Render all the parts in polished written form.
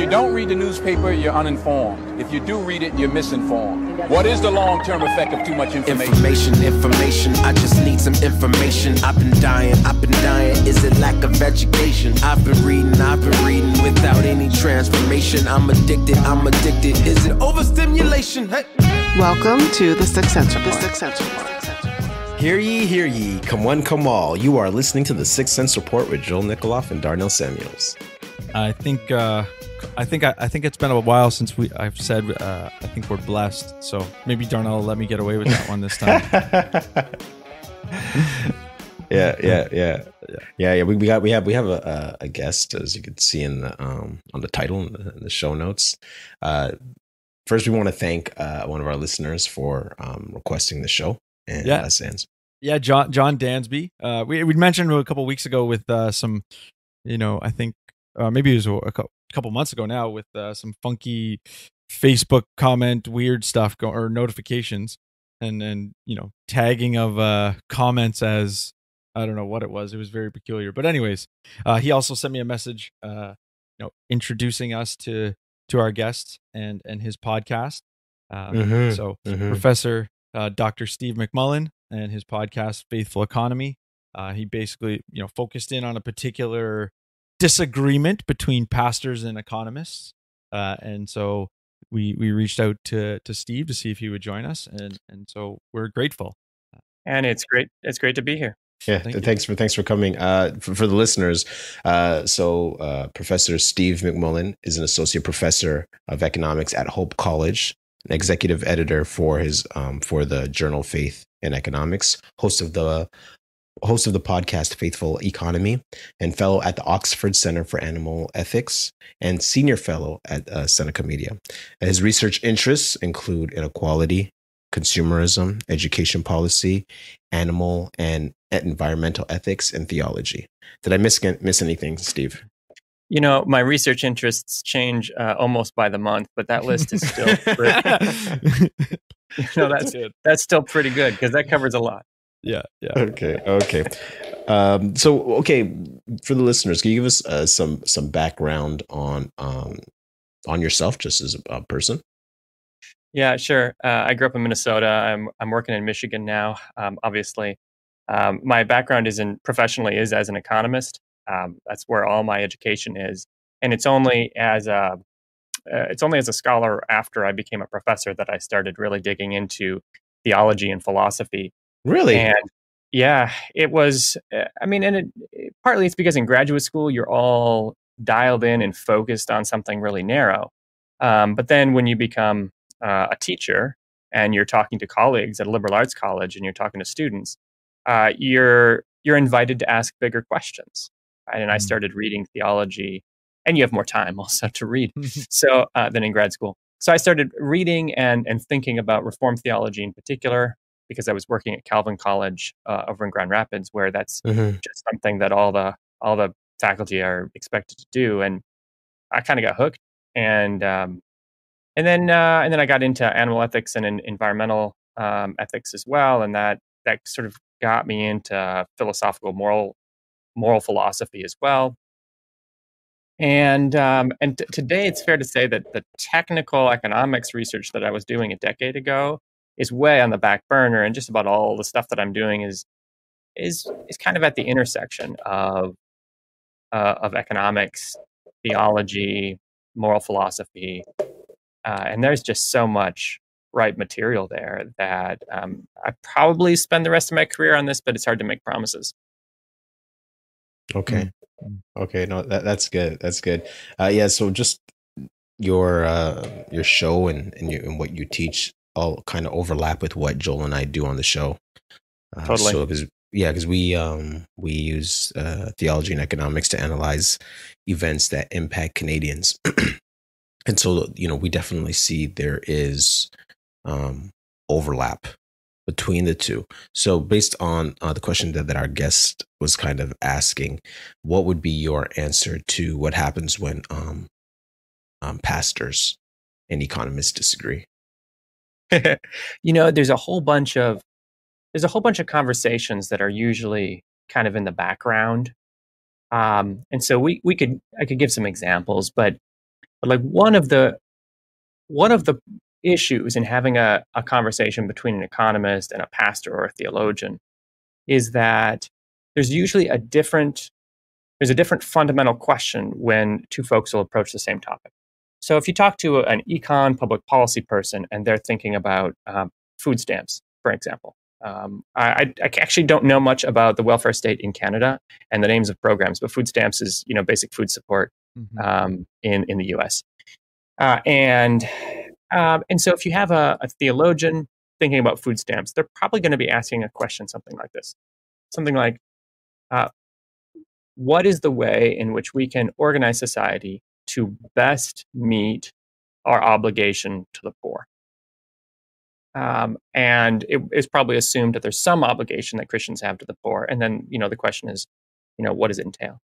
you don't read the newspaper, you're uninformed. If you do read it, you're misinformed. What is the long-term effect of too much information? Information, I just need some information. I've been dying. Is it lack of education? I've been reading without any transformation. I'm addicted. Is it overstimulation? Hey. Welcome to the Sixth Sense Report. Hear ye, come one, come all. You are listening to the Sixth Sense Report with Joel Nikoloff and Darnell Samuels. I think it's been a while since I've said I think we're blessed. So maybe Darnell will let me get away with that one this time. Yeah. We have a guest, as you can see in the on the title in the show notes. First, we want to thank one of our listeners for requesting the show. And Sans. Yeah, John Dansby. We mentioned a couple weeks ago with some, I think maybe it was a couple months ago now with some funky Facebook comment weird stuff or notifications, and then tagging of comments as I don't know what it was. It was very peculiar. But anyways, he also sent me a message, introducing us to our guest and his podcast. Professor Dr. Steve McMullen and his podcast Faithful Economy. He basically focused in on a particular disagreement between pastors and economists, and so we reached out to Steve to see if he would join us, and so we're grateful. And it's great to be here. Yeah, thanks for coming. For the listeners, Professor Steve McMullen is an associate professor of economics at Hope College, an executive editor for his for the journal Faith and Economics, host of the podcast Faithful Economy, and fellow at the Oxford Center for Animal Ethics, and senior fellow at Seneca Media. His research interests include inequality, consumerism, education policy, animal and environmental ethics, and theology. Did I miss anything, Steve? My research interests change almost by the month, but that list is still pretty, that's still pretty good because that covers a lot. Yeah. Okay. For the listeners, can you give us some background on yourself, just as a person? Yeah, sure. I grew up in Minnesota. I'm working in Michigan now. Obviously, my background professionally is as an economist. That's where all my education is, and it's only as a scholar after I became a professor that I started really digging into theology and philosophy. Really? And yeah, it was. Partly it's because in graduate school you're all dialed in and focused on something really narrow. But then when you become a teacher and you're talking to colleagues at a liberal arts college and you're talking to students, you're invited to ask bigger questions. Right? And I started reading theology, and you have more time also to read than in grad school. So I started reading and thinking about Reformed theology in particular, because I was working at Calvin College over in Grand Rapids, where that's just something that all the faculty are expected to do. And I kind of got hooked, and then I got into animal ethics and environmental ethics as well, and that sort of got me into philosophical moral philosophy as well. And today it's fair to say that the technical economics research that I was doing a decade ago is way on the back burner, and just about all the stuff that I'm doing is kind of at the intersection of economics, theology, moral philosophy, and there's just so much ripe material there that I probably spend the rest of my career on this, but it's hard to make promises. Okay. Okay. No, that's good. That's good. So just your show and what you teach all kind of overlap with what Joel and I do on the show. Totally. So because we use theology and economics to analyze events that impact Canadians. And so, we definitely see there is overlap between the two. So based on the question that our guest was kind of asking, what would be your answer to what happens when pastors and economists disagree? There's a whole bunch of conversations that are usually kind of in the background. And so I could give some examples, but But like one of the issues in having a conversation between an economist and a pastor or a theologian is that there's usually a different fundamental question when two folks will approach the same topic. So if you talk to an public policy person and they're thinking about food stamps, for example, I actually don't know much about the welfare state in Canada and the names of programs, but food stamps is basic food support in the U.S. And so if you have a theologian thinking about food stamps, they're probably going to be asking a question something like this, something like, what is the way in which we can organize society to best meet our obligation to the poor? And it is probably assumed that there's some obligation that Christians have to the poor. And then, the question is, what does it entail?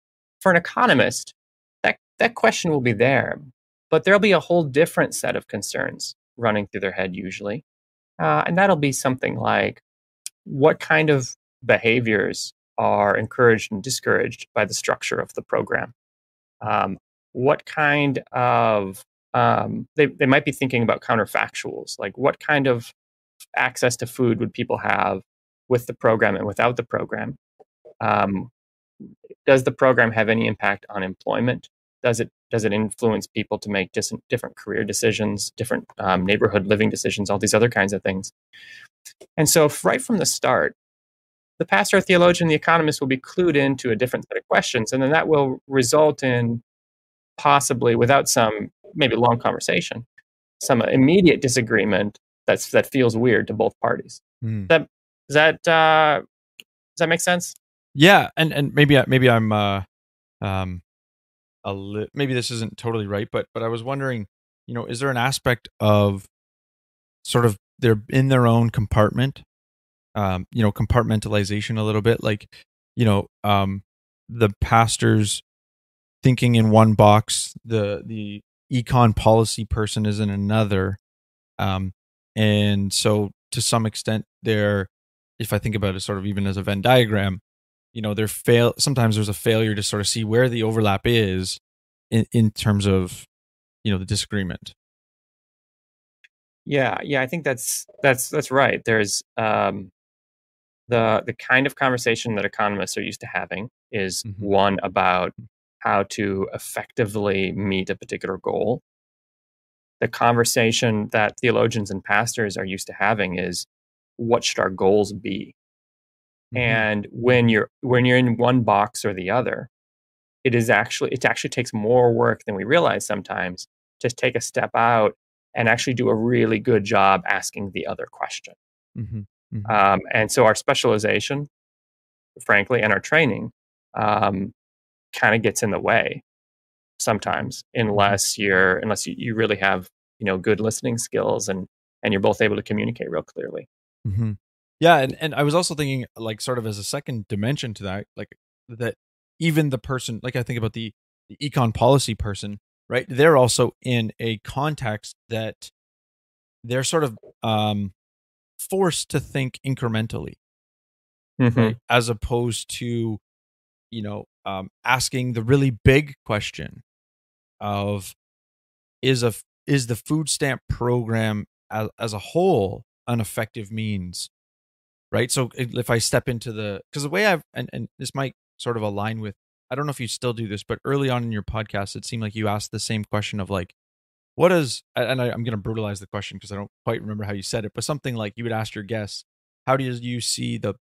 For an economist, that question will be there, but there'll be a whole different set of concerns running through their head usually. And that'll be something like, what kind of behaviors are encouraged and discouraged by the structure of the program? What kind of, they might be thinking about counterfactuals, like what kind of access to food would people have with the program and without the program? Does the program have any impact on employment? Does it influence people to make different career decisions, different neighborhood living decisions, all these other kinds of things? And so right from the start, the pastor, or theologian, the economist will be clued into a different set of questions, and then that will result in possibly, without some maybe long conversation, some immediate disagreement that feels weird to both parties. Does that make sense? Yeah, and maybe I'm maybe this isn't totally right, but I was wondering, is there an aspect of sort of they're in their own compartment, compartmentalization a little bit, like, the pastor's thinking in one box, the econ policy person is in another, and so to some extent, if I think about it sort of even as a Venn diagram, sometimes there's a failure to sort of see where the overlap is in terms of, the disagreement. Yeah, I think that's right. There's the kind of conversation that economists are used to having is one about how to effectively meet a particular goal. The conversation that theologians and pastors are used to having is, what should our goals be? And when you're in one box or the other, it actually takes more work than we realize sometimes to take a step out and actually do a really good job asking the other question. And so our specialization, frankly, and our training kind of gets in the way sometimes, unless you really have good listening skills and you're both able to communicate real clearly. Yeah, and I was also thinking, like, sort of as a second dimension to that, like, that even the person, like, I think about the econ policy person, right? They're also in a context that they're sort of forced to think incrementally, right? As opposed to, asking the really big question of, is the food stamp program as a whole an effective means? Right. So if I step into because the way and this might sort of align with, I don't know if you still do this, but early on in your podcast, it seemed like you asked the same question of like, what is, and I'm going to brutalize the question because I don't quite remember how you said it, but something like you would ask your guests, how do you see the,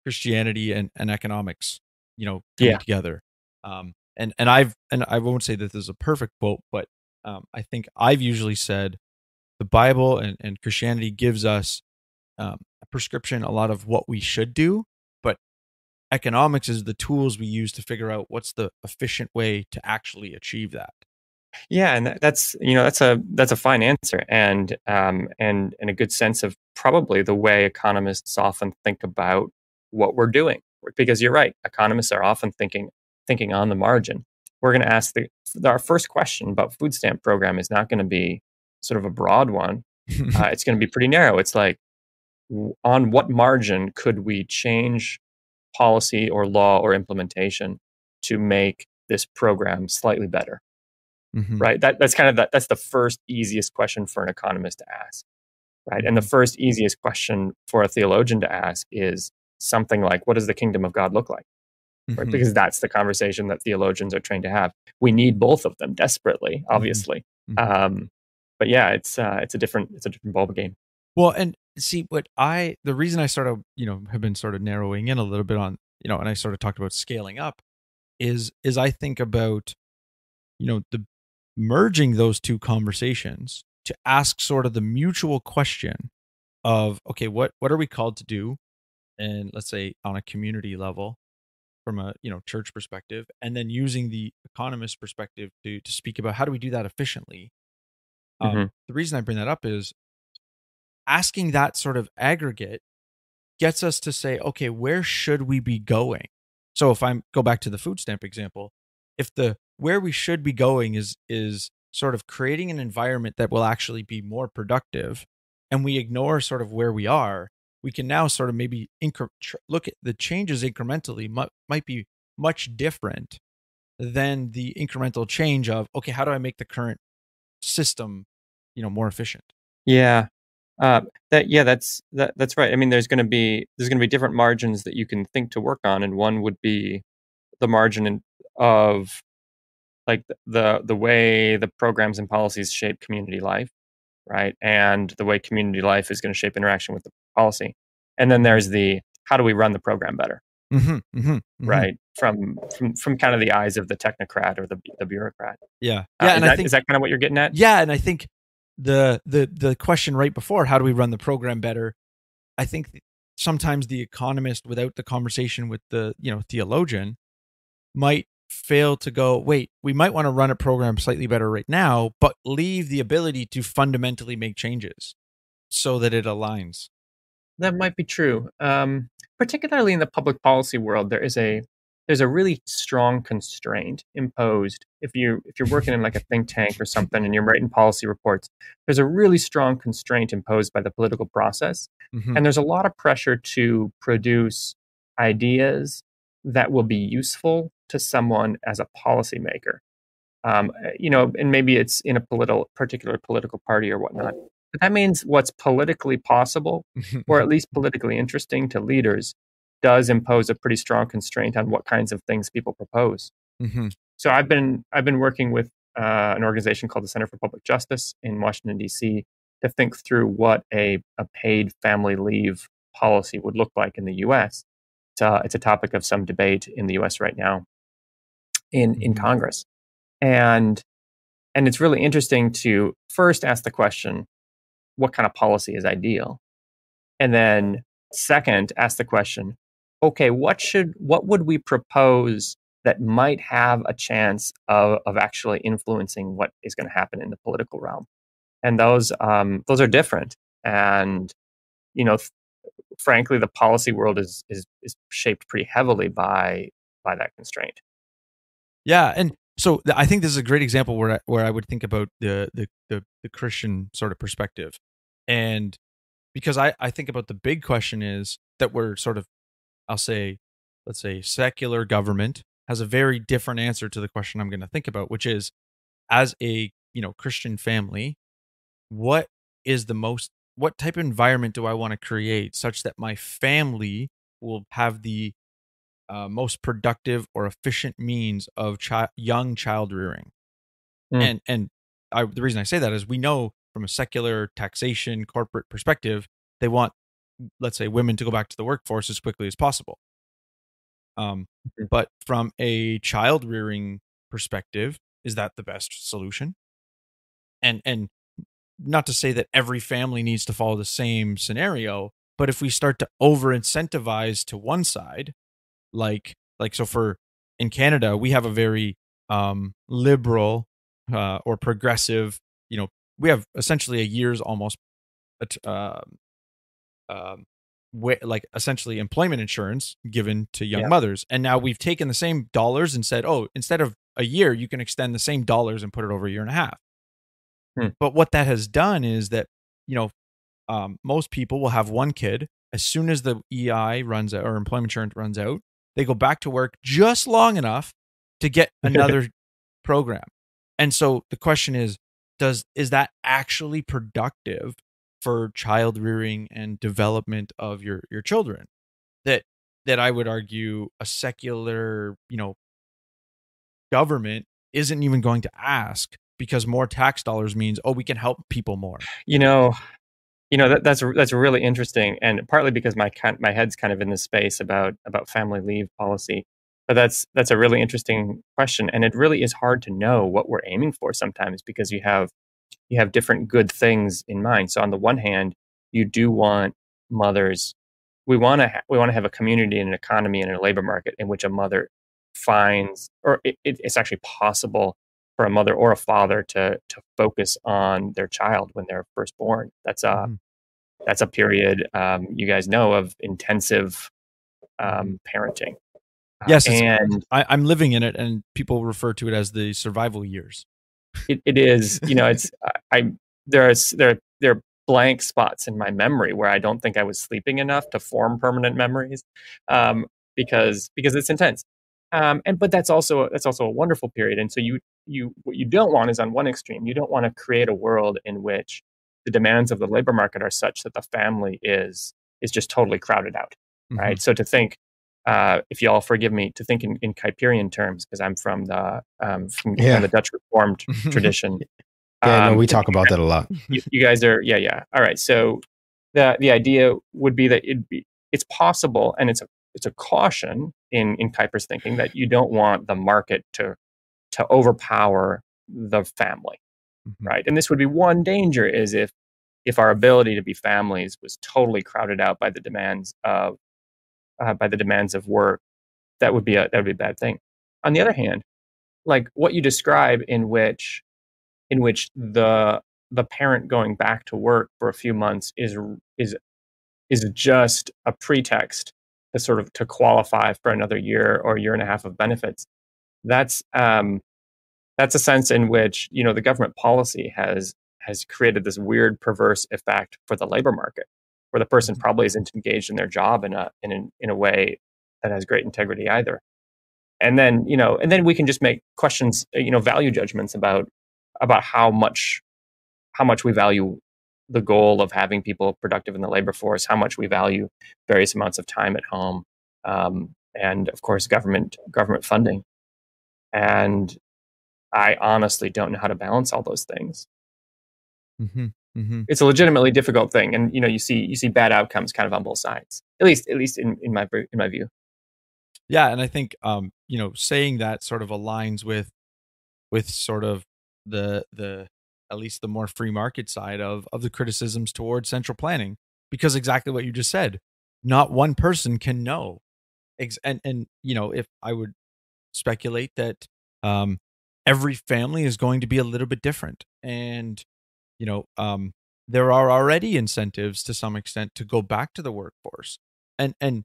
Christianity and economics, coming together? And I won't say that this is a perfect quote, but I think I've usually said the Bible and Christianity gives us a prescription, a lot of what we should do, but economics is the tools we use to figure out what's the efficient way to actually achieve that. Yeah, and that's a fine answer, and a good sense of probably the way economists often think about what we're doing. Because you're right, economists are often thinking on the margin. We're going to ask our first question about food stamp program is not going to be sort of a broad one. It's going to be pretty narrow. It's like, on what margin could we change policy or law or implementation to make this program slightly better? right? That's kind of that's the first easiest question for an economist to ask, right? And the first easiest question for a theologian to ask is something like, what does the kingdom of God look like? Right? Because that's the conversation that theologians are trained to have. We need both of them desperately, obviously. But yeah, it's a different ball game. Well, and see the reason I sort of, have been sort of narrowing in a little bit on, and I sort of talked about scaling up is I think about, the merging those two conversations to ask sort of the mutual question of, okay, what are we called to do? And let's say on a community level from a, church perspective, and then using the economist perspective to speak about how do we do that efficiently. The reason I bring that up is asking that sort of aggregate gets us to say, okay, where should we be going? So if I go back to the food stamp example, if where we should be going is sort of creating an environment that will actually be more productive, and we ignore sort of where we are, we can now sort of maybe look at the changes incrementally might be much different than the incremental change of, okay, how do I make the current system, more efficient? Yeah. That's right. I mean, there's going to be different margins that you can think to work on, and one would be the margin of like the way the programs and policies shape community life, right? And the way community life is going to shape interaction with the policy. And then there's the how do we run the program better, right? From kind of the eyes of the technocrat or the bureaucrat. Yeah, and I think is that kind of what you're getting at? Yeah, and I think the question right before, how do we run the program better? I think sometimes the economist, without the conversation with the theologian, might fail to go, wait, we might want to run a program slightly better right now, but leave the ability to fundamentally make changes so that it aligns. That might be true. Particularly in the public policy world, there's a really strong constraint imposed. If you're working in like a think tank or something and you're writing policy reports, there's a really strong constraint imposed by the political process. And there's a lot of pressure to produce ideas that will be useful to someone as a policymaker. And maybe it's in a particular political party or whatnot. But that means what's politically possible, or at least politically interesting to leaders, does impose a pretty strong constraint on what kinds of things people propose. So I've been working with an organization called the Center for Public Justice in Washington, D.C. to think through what a paid family leave policy would look like in the U.S. It's a topic of some debate in the U.S. right now in Congress. And it's really interesting to first ask the question, what kind of policy is ideal? And then second, ask the question, okay, what would we propose that might have a chance of actually influencing what is going to happen in the political realm? And those are different. And, frankly, the policy world is shaped pretty heavily by that constraint. Yeah. And so I think this is a great example where I would think about the Christian sort of perspective. And because I think about the big question is that we're sort of, let's say secular government has a very different answer to the question I'm going to think about, which is, as a Christian family, what type of environment do I want to create such that my family will have the most productive or efficient means of young child rearing? And the reason I say that is we know from a secular taxation corporate perspective, they want, let's say, women to go back to the workforce as quickly as possible. But from a child rearing perspective, is that the best solution? And not to say that every family needs to follow the same scenario, but if we start to over incentivize to one side, like so in Canada, we have a very liberal or progressive, we have essentially a year's almost essentially employment insurance given to young mothers. And now we've taken the same dollars and said, oh, instead of a year, you can extend the same dollars and put it over a year and a half. But what that has done is that, most people will have one kid. As soon as the EI runs out or employment insurance runs out, they go back to work just long enough to get another program. And so the question is that actually productive for child rearing and development of your children? That I would argue a secular, government isn't even going to ask, because more tax dollars means, we can help people more. That's really interesting, and partly because my head's kind of in this space about family leave policy. But that's a really interesting question, and it really is hard to know what we're aiming for sometimes, because you have different good things in mind. So on the one hand, you do want mothers. We want to have a community and an economy and a labor market in which a mother finds, or it's actually possible for a mother or a father to focus on their child when they're first born. That's a period, you guys know, of intensive parenting. Yes, and I'm living in it, and people refer to it as the survival years. It is, it's there are blank spots in my memory where I don't think I was sleeping enough to form permanent memories, because it's intense. But that's also a wonderful period. And so what you don't want is, on one extreme, you don't want to create a world in which the demands of the labor market are such that the family is just totally crowded out, right? So to think, if you all forgive me, to think in Kuyperian terms, because I'm from the Dutch Reformed tradition. Yeah, no, we talk about that a lot. You guys are, yeah. All right. So the idea would be that it's possible, and it's a caution in Kuyper's thinking, that you don't want the market to overpower the family, right? And this would be one danger, is if our ability to be families was totally crowded out by the demands of work. That would be a bad thing. On the other hand, like what you describe, in which the parent going back to work for a few months is just a pretext to qualify for another year or year and a half of benefits. That's a sense in which the government policy has created this weird, perverse effect for the labor market, where the person probably isn't engaged in their job in a way that has great integrity either. And then we can just make questions, value judgments about how much we value the goal of having people productive in the labor force, how much we value various amounts of time at home, and of course government funding. And I honestly don't know how to balance all those things. It's a legitimately difficult thing, and you see bad outcomes kind of on both sides, at least in my view. Yeah, and I think saying that sort of aligns with sort of the at least the more free market side of the criticisms towards central planning, because exactly what you just said, not one person can know. And if I would speculate that every family is going to be a little bit different, and there are already incentives to some extent to go back to the workforce, and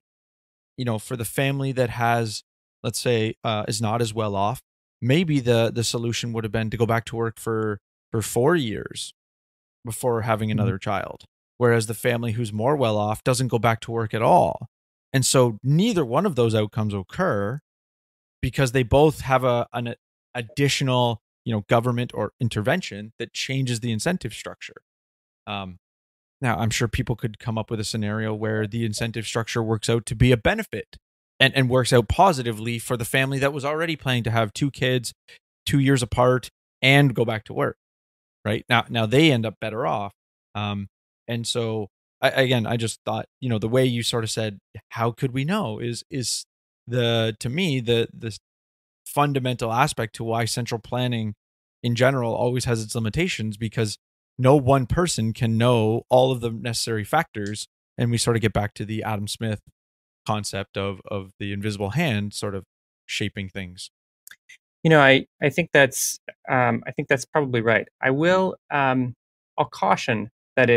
for the family that has, let's say, is not as well off, maybe the solution would have been to go back to work for 4 years before having another child, whereas the family who's more well off doesn't go back to work at all. And so neither one of those outcomes occur, because they both have an additional government or intervention that changes the incentive structure. Now, I'm sure people could come up with a scenario where the incentive structure works out to be a benefit and works out positively for the family that was already planning to have 2 kids 2 years apart and go back to work. Right now they end up better off. And so I just thought, the way you sort of said, how could we know, is to me the fundamental aspect to why central planning in general always has its limitations, because no one person can know all of the necessary factors. And we sort of get back to the Adam Smith concept of the invisible hand sort of shaping things. I think that's probably right. I'll caution that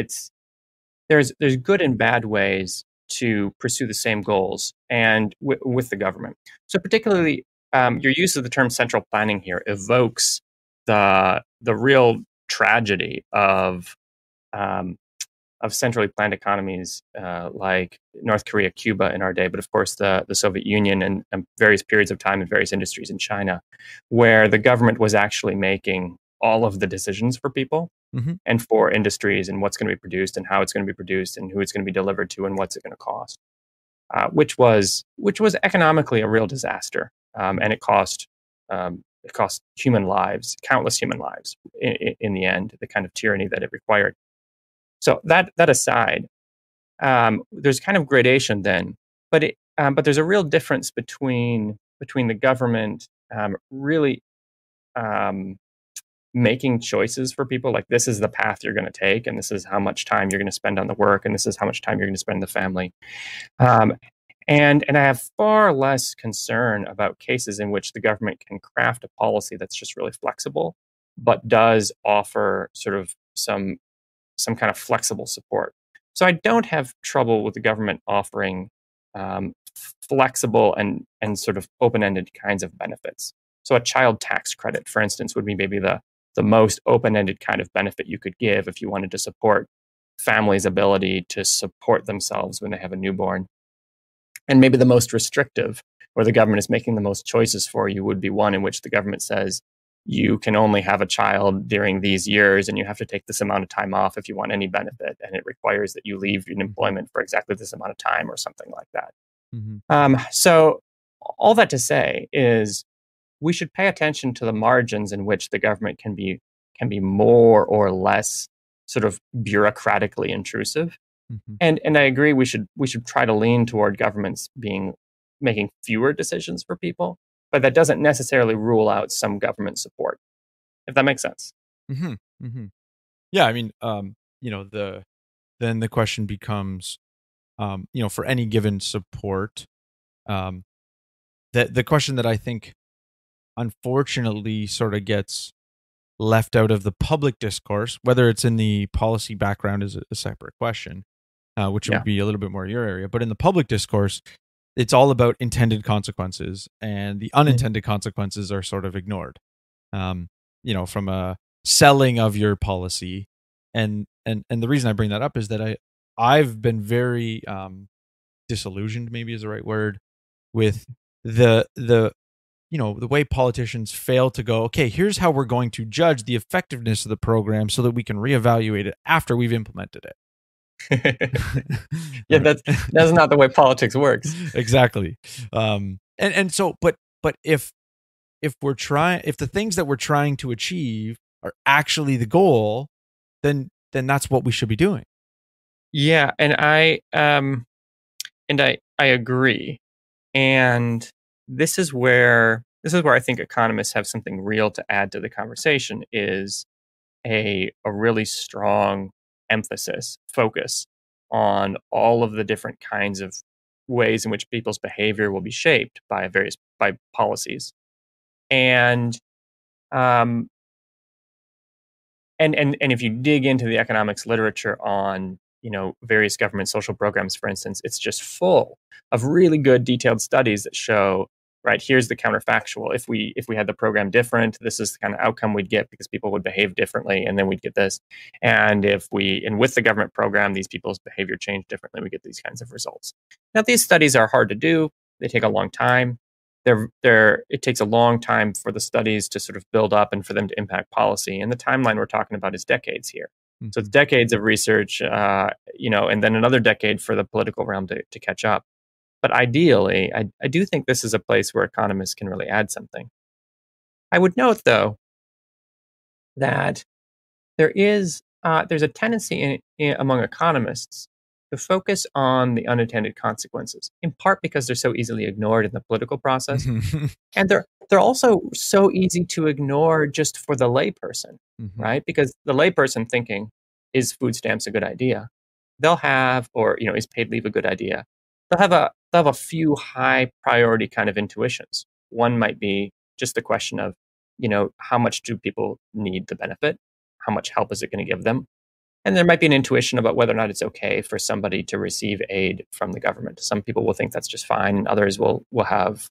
there's good and bad ways to pursue the same goals, and with the government. So particularly, your use of the term central planning here evokes the real tragedy of centrally planned economies like North Korea, Cuba in our day, but of course the Soviet Union and various periods of time in various industries in China, where the government was actually making all of the decisions for people and for industries and what's going to be produced and how it's going to be produced and who it's going to be delivered to and what's it going to cost, which was economically a real disaster, and it cost human lives, countless human lives in the end, the kind of tyranny that it required. So that aside, there's kind of gradation then, but there's a real difference between the government really making choices for people, like this is the path you're going to take, and this is how much time you're going to spend on the work, and this is how much time you're going to spend in the family. And I have far less concern about cases in which the government can craft a policy that's just really flexible, but does offer sort of some kind of flexible support. So I don't have trouble with the government offering flexible and sort of open-ended kinds of benefits. So a child tax credit, for instance, would be maybe the most open-ended kind of benefit you could give if you wanted to support families' ability to support themselves when they have a newborn. And maybe the most restrictive, where the government is making the most choices for you, would be one in which the government says you can only have a child during these years and you have to take this amount of time off if you want any benefit. And it requires that you leave in employment for exactly this amount of time or something like that. So all that to say is we should pay attention to the margins in which the government can be more or less sort of bureaucratically intrusive. And I agree we should try to lean toward governments making fewer decisions for people, but that doesn't necessarily rule out some government support, if that makes sense. Yeah, I mean, then the question becomes, for any given support, the question that I think unfortunately sort of gets left out of the public discourse, whether it's in the policy background is a separate question, which would be a little bit more your area. But in the public discourse, it's all about intended consequences, and the unintended consequences are sort of ignored. From a selling of your policy, and the reason I bring that up is that I've been very disillusioned, maybe is the right word, with the way politicians fail to go, okay, here's how we're going to judge the effectiveness of the program so that we can reevaluate it after we've implemented it. Yeah, that's not the way politics works. Exactly. And so, but if the things that we're trying to achieve are actually the goal, then that's what we should be doing. Yeah, and I agree. And this is where I think economists have something real to add to the conversation, is a really strong focus on all of the different kinds of ways in which people's behavior will be shaped by policies. And if you dig into the economics literature on various government social programs, for instance, it's just full of really good detailed studies that show, right, here's the counterfactual. If we had the program different, this is the kind of outcome we'd get because people would behave differently, and then we'd get this. And with the government program, these people's behavior change differently, we get these kinds of results. Now, these studies are hard to do. They take a long time. It takes a long time for the studies to sort of build up and for them to impact policy. And the timeline we're talking about is decades here. So it's decades of research, and then another decade for the political realm to catch up. But ideally, I do think this is a place where economists can really add something. I would note, though, that there's a tendency among economists to focus on the unintended consequences, in part because they're so easily ignored in the political process. And they're also so easy to ignore just for the layperson, right? Because the layperson thinking, is food stamps a good idea? They'll have, or is paid leave a good idea? They'll have a few high priority kind of intuitions. One might be just the question of, how much do people need the benefit? How much help is it going to give them? And there might be an intuition about whether or not it's okay for somebody to receive aid from the government. Some people will think that's just fine, and others will not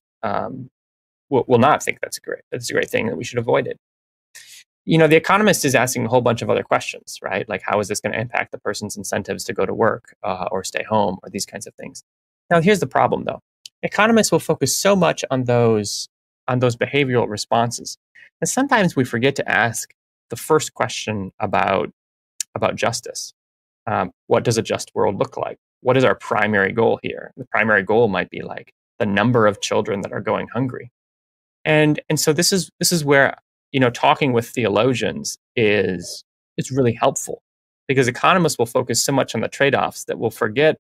think that's a great thing, that we should avoid it. the Economist is asking a whole bunch of other questions, right? Like, how is this going to impact the person's incentives to go to work or stay home or these kinds of things? Now, here's the problem, though. Economists will focus so much on those behavioral responses, and sometimes we forget to ask the first question about justice. What does a just world look like? What is our primary goal here? The primary goal might be like the number of children that are going hungry, and so this is where talking with theologians is really helpful, because economists will focus so much on the trade-offs that we'll forget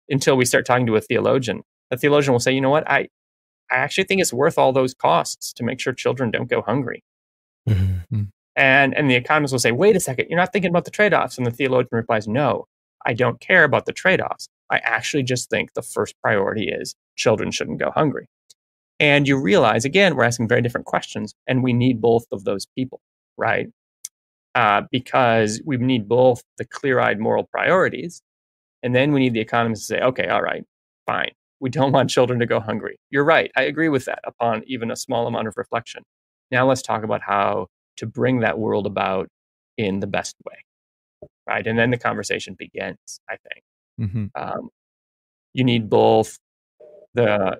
until we start talking to a theologian. The theologian will say, you know what, I actually think it's worth all those costs to make sure children don't go hungry. Mm-hmm. And the economist will say, wait a second, you're not thinking about the trade-offs. And the theologian replies, no, I don't care about the trade-offs. I actually just think the first priority is children shouldn't go hungry. And you realize, again, we're asking very different questions, and we need both of those people, right? Because we need both the clear-eyed moral priorities, and then we need the economist to say, okay, all right, fine. We don't want children to go hungry. You're right. I agree with that upon even a small amount of reflection. Now let's talk about how to bring that world about in the best way, right? And then the conversation begins, I think. Mm-hmm. You need both the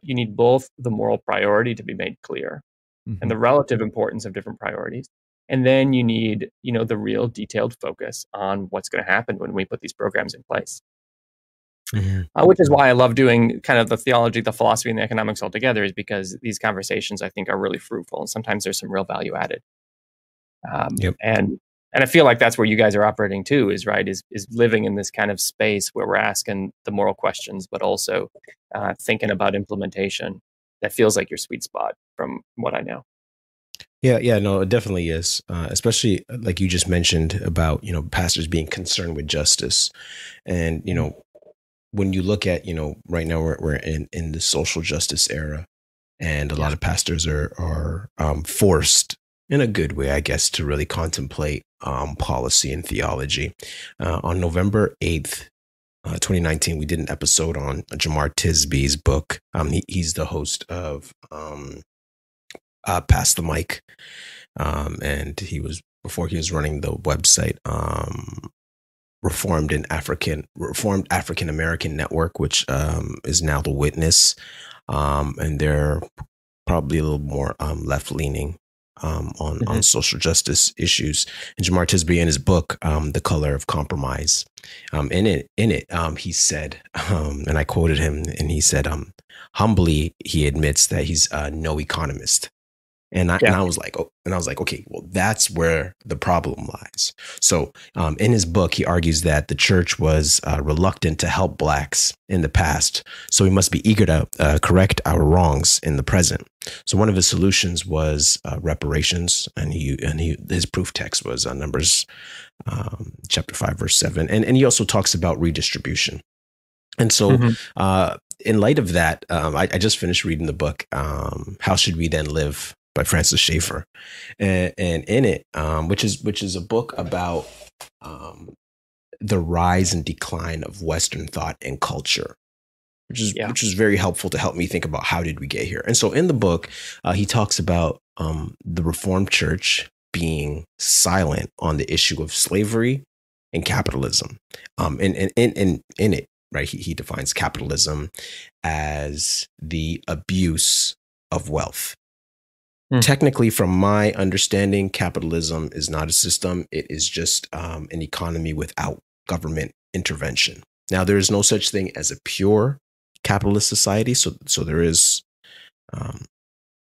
moral priority to be made clear, Mm-hmm. and the relative importance of different priorities. And then you need, the real detailed focus on what's going to happen when we put these programs in place. Mm-hmm. Which is why I love doing kind of the theology, the philosophy, and the economics all together, is because these conversations, I think, are really fruitful, and sometimes there's some real value added. Yep. And I feel like that's where you guys are operating too, is living in this kind of space where we're asking the moral questions, but also thinking about implementation. That feels like your sweet spot from what I know. Yeah, no, it definitely is. Especially like you just mentioned about, pastors being concerned with justice. And, when you look at, right now we're in the social justice era, and a lot of pastors are forced in a good way, I guess, to really contemplate policy and theology. On November 8th, 2019, we did an episode on Jemar Tisby's book. He's the host of Pass the Mic. And before he was running the website, Reformed African American Network, which is now The Witness. And they're probably a little more left leaning on social justice issues. And Jemar Tisby, in his book, The Color of Compromise, in it, he said, and I quoted him, and he said, humbly, he admits that he's no economist. And I was like, okay, well, that's where the problem lies. So in his book, he argues that the church was reluctant to help Blacks in the past, so we must be eager to correct our wrongs in the present. So one of his solutions was reparations, and his proof text was Numbers chapter 5, verse 7, and he also talks about redistribution. And so in light of that, I just finished reading the book, How Should We Then Live? By Francis Schaeffer, and in it, which is a book about the rise and decline of Western thought and culture, which is very helpful to help me think about how did we get here. And so in the book, he talks about the Reformed Church being silent on the issue of slavery and capitalism. And in it, right, he defines capitalism as the abuse of wealth. Technically, from my understanding, capitalism is not a system. It is just an economy without government intervention. Now, there is no such thing as a pure capitalist society. So there is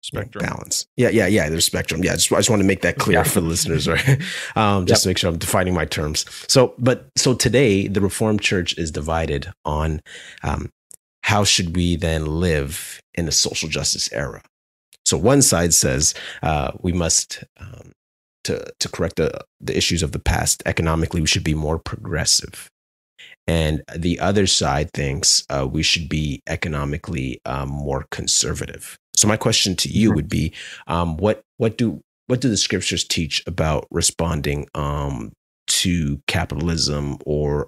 spectrum balance. Yeah. There's spectrum. Yeah, I just want to make that clear for the listeners, right? Just to make sure I'm defining my terms. So today, the Reformed Church is divided on how should we then live in a social justice era. So one side says we must, to correct the issues of the past, economically, we should be more progressive. And the other side thinks we should be economically more conservative. So my question to you would be, what do the scriptures teach about responding to capitalism or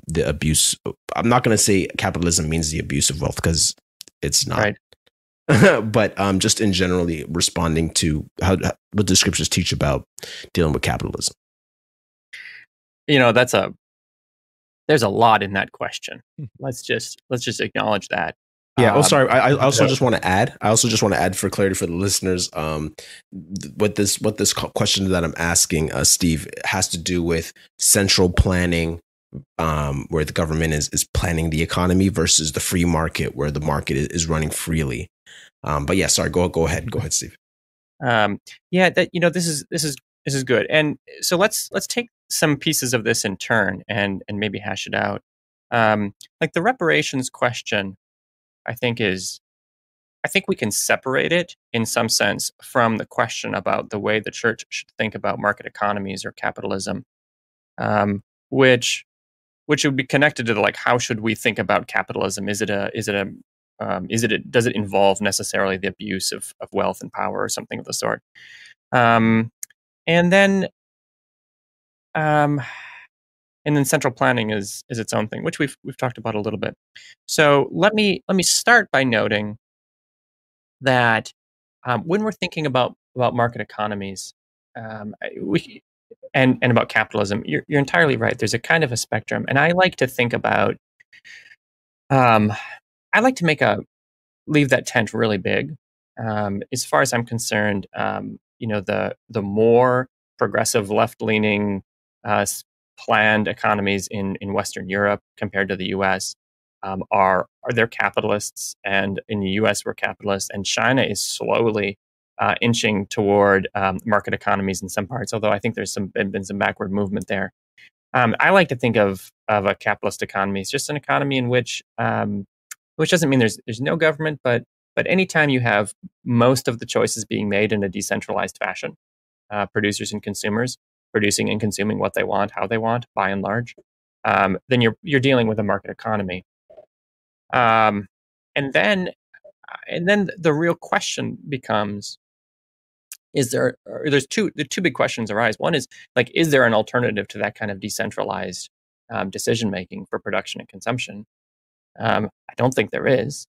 the abuse? I'm not going to say capitalism means the abuse of wealth, because it's not. Right. but just in generally responding to what the scriptures teach about dealing with capitalism. There's a lot in that question. Let's just acknowledge that. Yeah. Sorry. I also just want to add for clarity for the listeners. What this question that I'm asking, Steve, has to do with central planning, where the government is planning the economy versus the free market, where the market is running freely. But yeah, sorry. Go ahead. Go ahead, Steve. This is good. And so let's take some pieces of this in turn and maybe hash it out. Like the reparations question, I think we can separate it in some sense from the question about the way the church should think about market economies or capitalism, which would be connected to like, how should we think about capitalism? Does it involve necessarily the abuse of wealth and power or something of the sort? And then central planning is its own thing, which we've talked about a little bit. So let me start by noting that when we're thinking about market economies, and about capitalism, you're entirely right. There's a kind of a spectrum, and I like to think about. I like to leave that tent really big. As far as I'm concerned, the more progressive, left-leaning, planned economies in Western Europe compared to the U.S. Are they're capitalists, and in the U.S. we're capitalists, and China is slowly inching toward market economies in some parts. Although I think there's been some backward movement there. I like to think of a capitalist economy as just an economy in which doesn't mean there's no government, but anytime you have most of the choices being made in a decentralized fashion, producers and consumers producing and consuming what they want, how they want, by and large, then you're dealing with a market economy. And then the real question becomes: there's two big questions arise. One is like, is there an alternative to that kind of decentralized decision making for production and consumption? I don't think there is.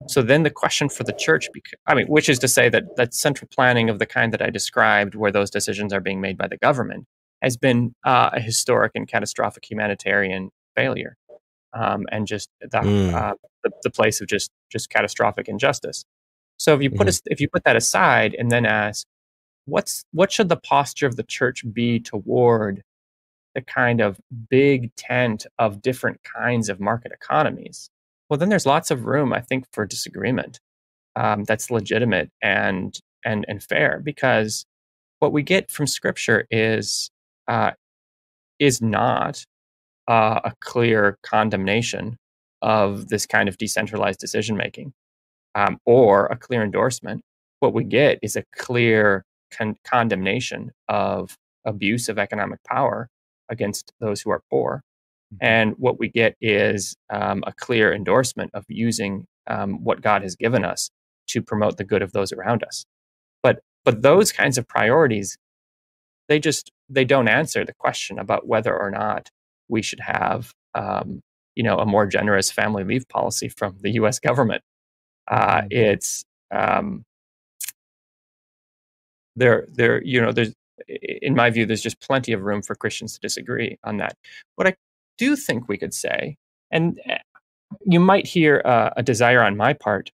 So then the question for the church, which is to say that central planning of the kind that I described, where those decisions are being made by the government, has been a historic and catastrophic humanitarian failure, and just the place of just catastrophic injustice. So if you put that aside and then ask, what should the posture of the church be toward the kind of big tent of different kinds of market economies? Well, then there's lots of room, I think, for disagreement that's legitimate and fair, because what we get from Scripture is not a clear condemnation of this kind of decentralized decision making, or a clear endorsement. What we get is a clear condemnation of abuse of economic power against those who are poor. And what we get is a clear endorsement of using what God has given us to promote the good of those around us. But those kinds of priorities, they don't answer the question about whether or not we should have a more generous family leave policy from the U.S. government. There's in my view, there's just plenty of room for Christians to disagree on that. What I do think we could say, and you might hear a desire on my part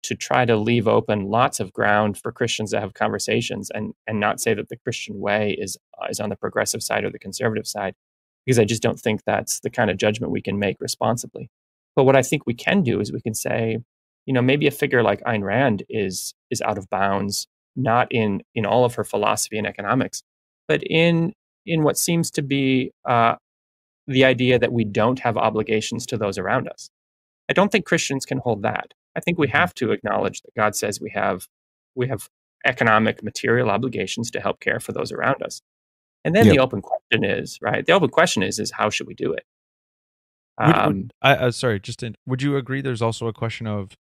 to try to leave open lots of ground for Christians to have conversations, and not say that the Christian way is on the progressive side or the conservative side, because I just don't think that's the kind of judgment we can make responsibly. But what I think we can do is we can say, maybe a figure like Ayn Rand is out of bounds, not in all of her philosophy and economics, but in what seems to be the idea that we don't have obligations to those around us. I don't think Christians can hold that. I think we have to acknowledge that God says we have economic, material obligations to help care for those around us. And then the open question is, right? The open question is how should we do it? Would you agree there's also a question of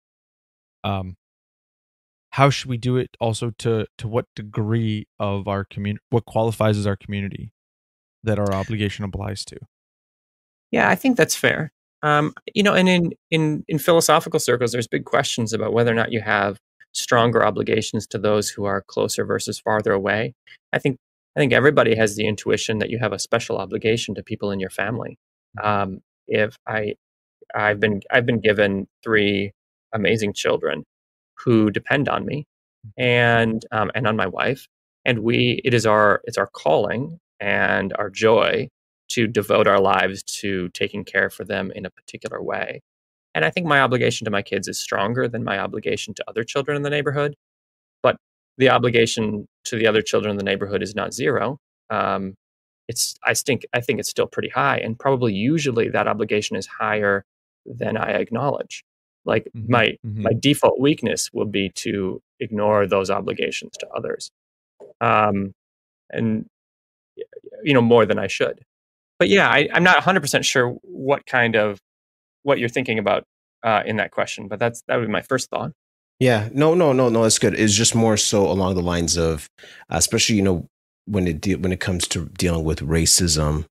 how should we do it, also to what degree of our community, what qualifies as our community that our obligation applies to? Yeah, I think that's fair. And in philosophical circles, there's big questions about whether or not you have stronger obligations to those who are closer versus farther away. I think everybody has the intuition that you have a special obligation to people in your family. If I've been given 3 amazing children who depend on me and on my wife, and it's our calling and our joy to devote our lives to taking care for them in a particular way. And I think my obligation to my kids is stronger than my obligation to other children in the neighborhood. But the obligation to the other children in the neighborhood is not zero. I think it's still pretty high, and probably usually that obligation is higher than I acknowledge. Like my default weakness will be to ignore those obligations to others, and more than I should. But yeah, I'm not 100% sure what you're thinking about in that question, but that would be my first thought. Yeah, no, that's good. It's just more so along the lines of, especially when it comes to dealing with racism,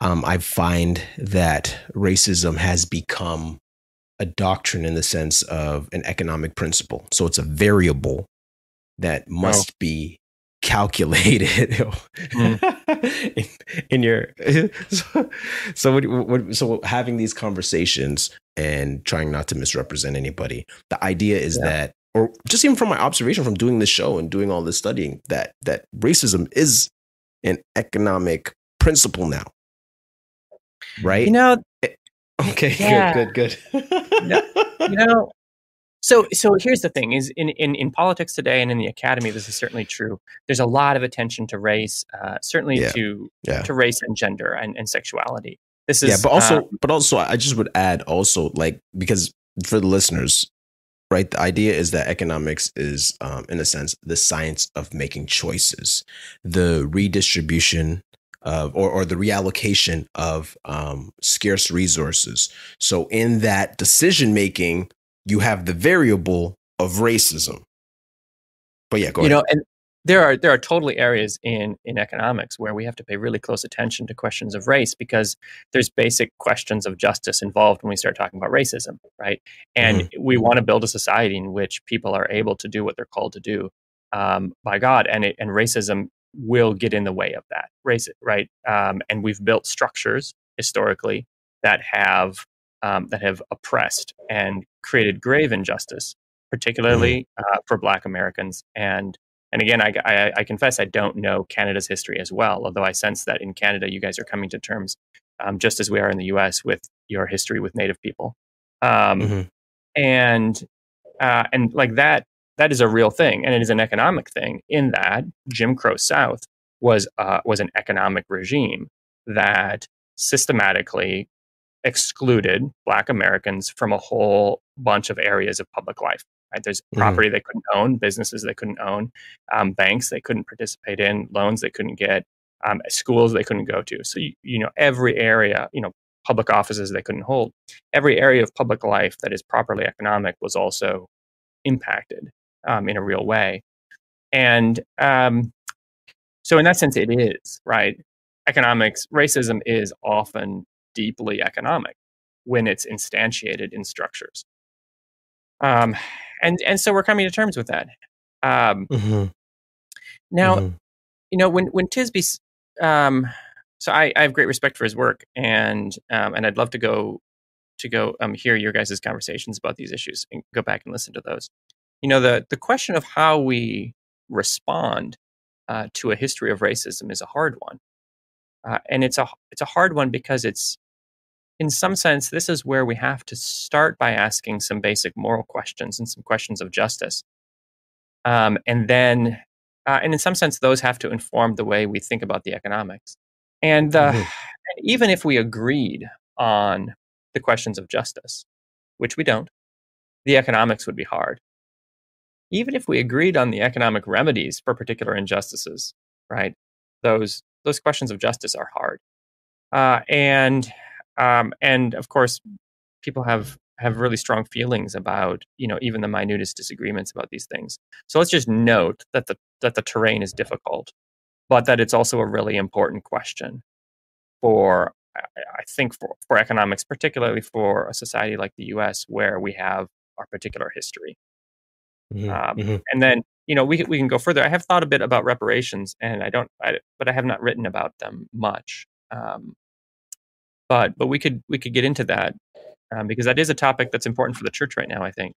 I find that racism has become a doctrine in the sense of an economic principle. So it's a variable that must be calculated in your so having these conversations and trying not to misrepresent anybody. The idea is that, or just even from my observation from doing this show and doing all this studying, that racism is an economic principle now, right? Okay, yeah. good. So here's the thing: is in politics today and in the academy, this is certainly true. There's a lot of attention to race, certainly to race and gender and sexuality. This is but also I just would add also, like, because for the listeners, right, the idea is that economics is in a sense the science of making choices, the redistribution of or the reallocation of scarce resources. So in that decision making, you have the variable of racism. But yeah, go ahead. And there are totally areas in economics where we have to pay really close attention to questions of race, because there's basic questions of justice involved when we start talking about racism, right? And we want to build a society in which people are able to do what they're called to do by God, and racism will get in the way of that, right? And we've built structures historically that have oppressed and created grave injustice, particularly for Black Americans. And again, I confess I don't know Canada's history as well, although I sense that in Canada you guys are coming to terms, just as we are in the U.S., with your history with Native people, and like that is a real thing, and it is an economic thing. In that Jim Crow South was an economic regime that systematically excluded Black Americans from a whole bunch of areas of public life. Right? There's property they couldn't own, businesses they couldn't own, banks they couldn't participate in, loans they couldn't get, schools they couldn't go to. So every area, public offices they couldn't hold. Every area of public life that is properly economic was also impacted in a real way. And so in that sense, it is, right? Economics, racism is often deeply economic when it's instantiated in structures. And so we're coming to terms with that. Now, when Tisby, so I have great respect for his work, and I'd love to go hear your guys' conversations about these issues and go back and listen to those. The question of how we respond to a history of racism is a hard one, and it's a hard one because it's, in some sense, this is where we have to start by asking some basic moral questions and some questions of justice. And then, and in some sense, those have to inform the way we think about the economics. And even if we agreed on the questions of justice, which we don't, the economics would be hard. Even if we agreed on the economic remedies for particular injustices, right? Those questions of justice are hard. And of course, people have really strong feelings about, even the minutest disagreements about these things. So let's just note that the terrain is difficult, but that it's also a really important question for, I think, for economics, particularly for a society like the U.S., where we have our particular history. And then, we can go further. I have thought a bit about reparations, and but I have not written about them much. But we could get into that because that is a topic that's important for the church right now, I think.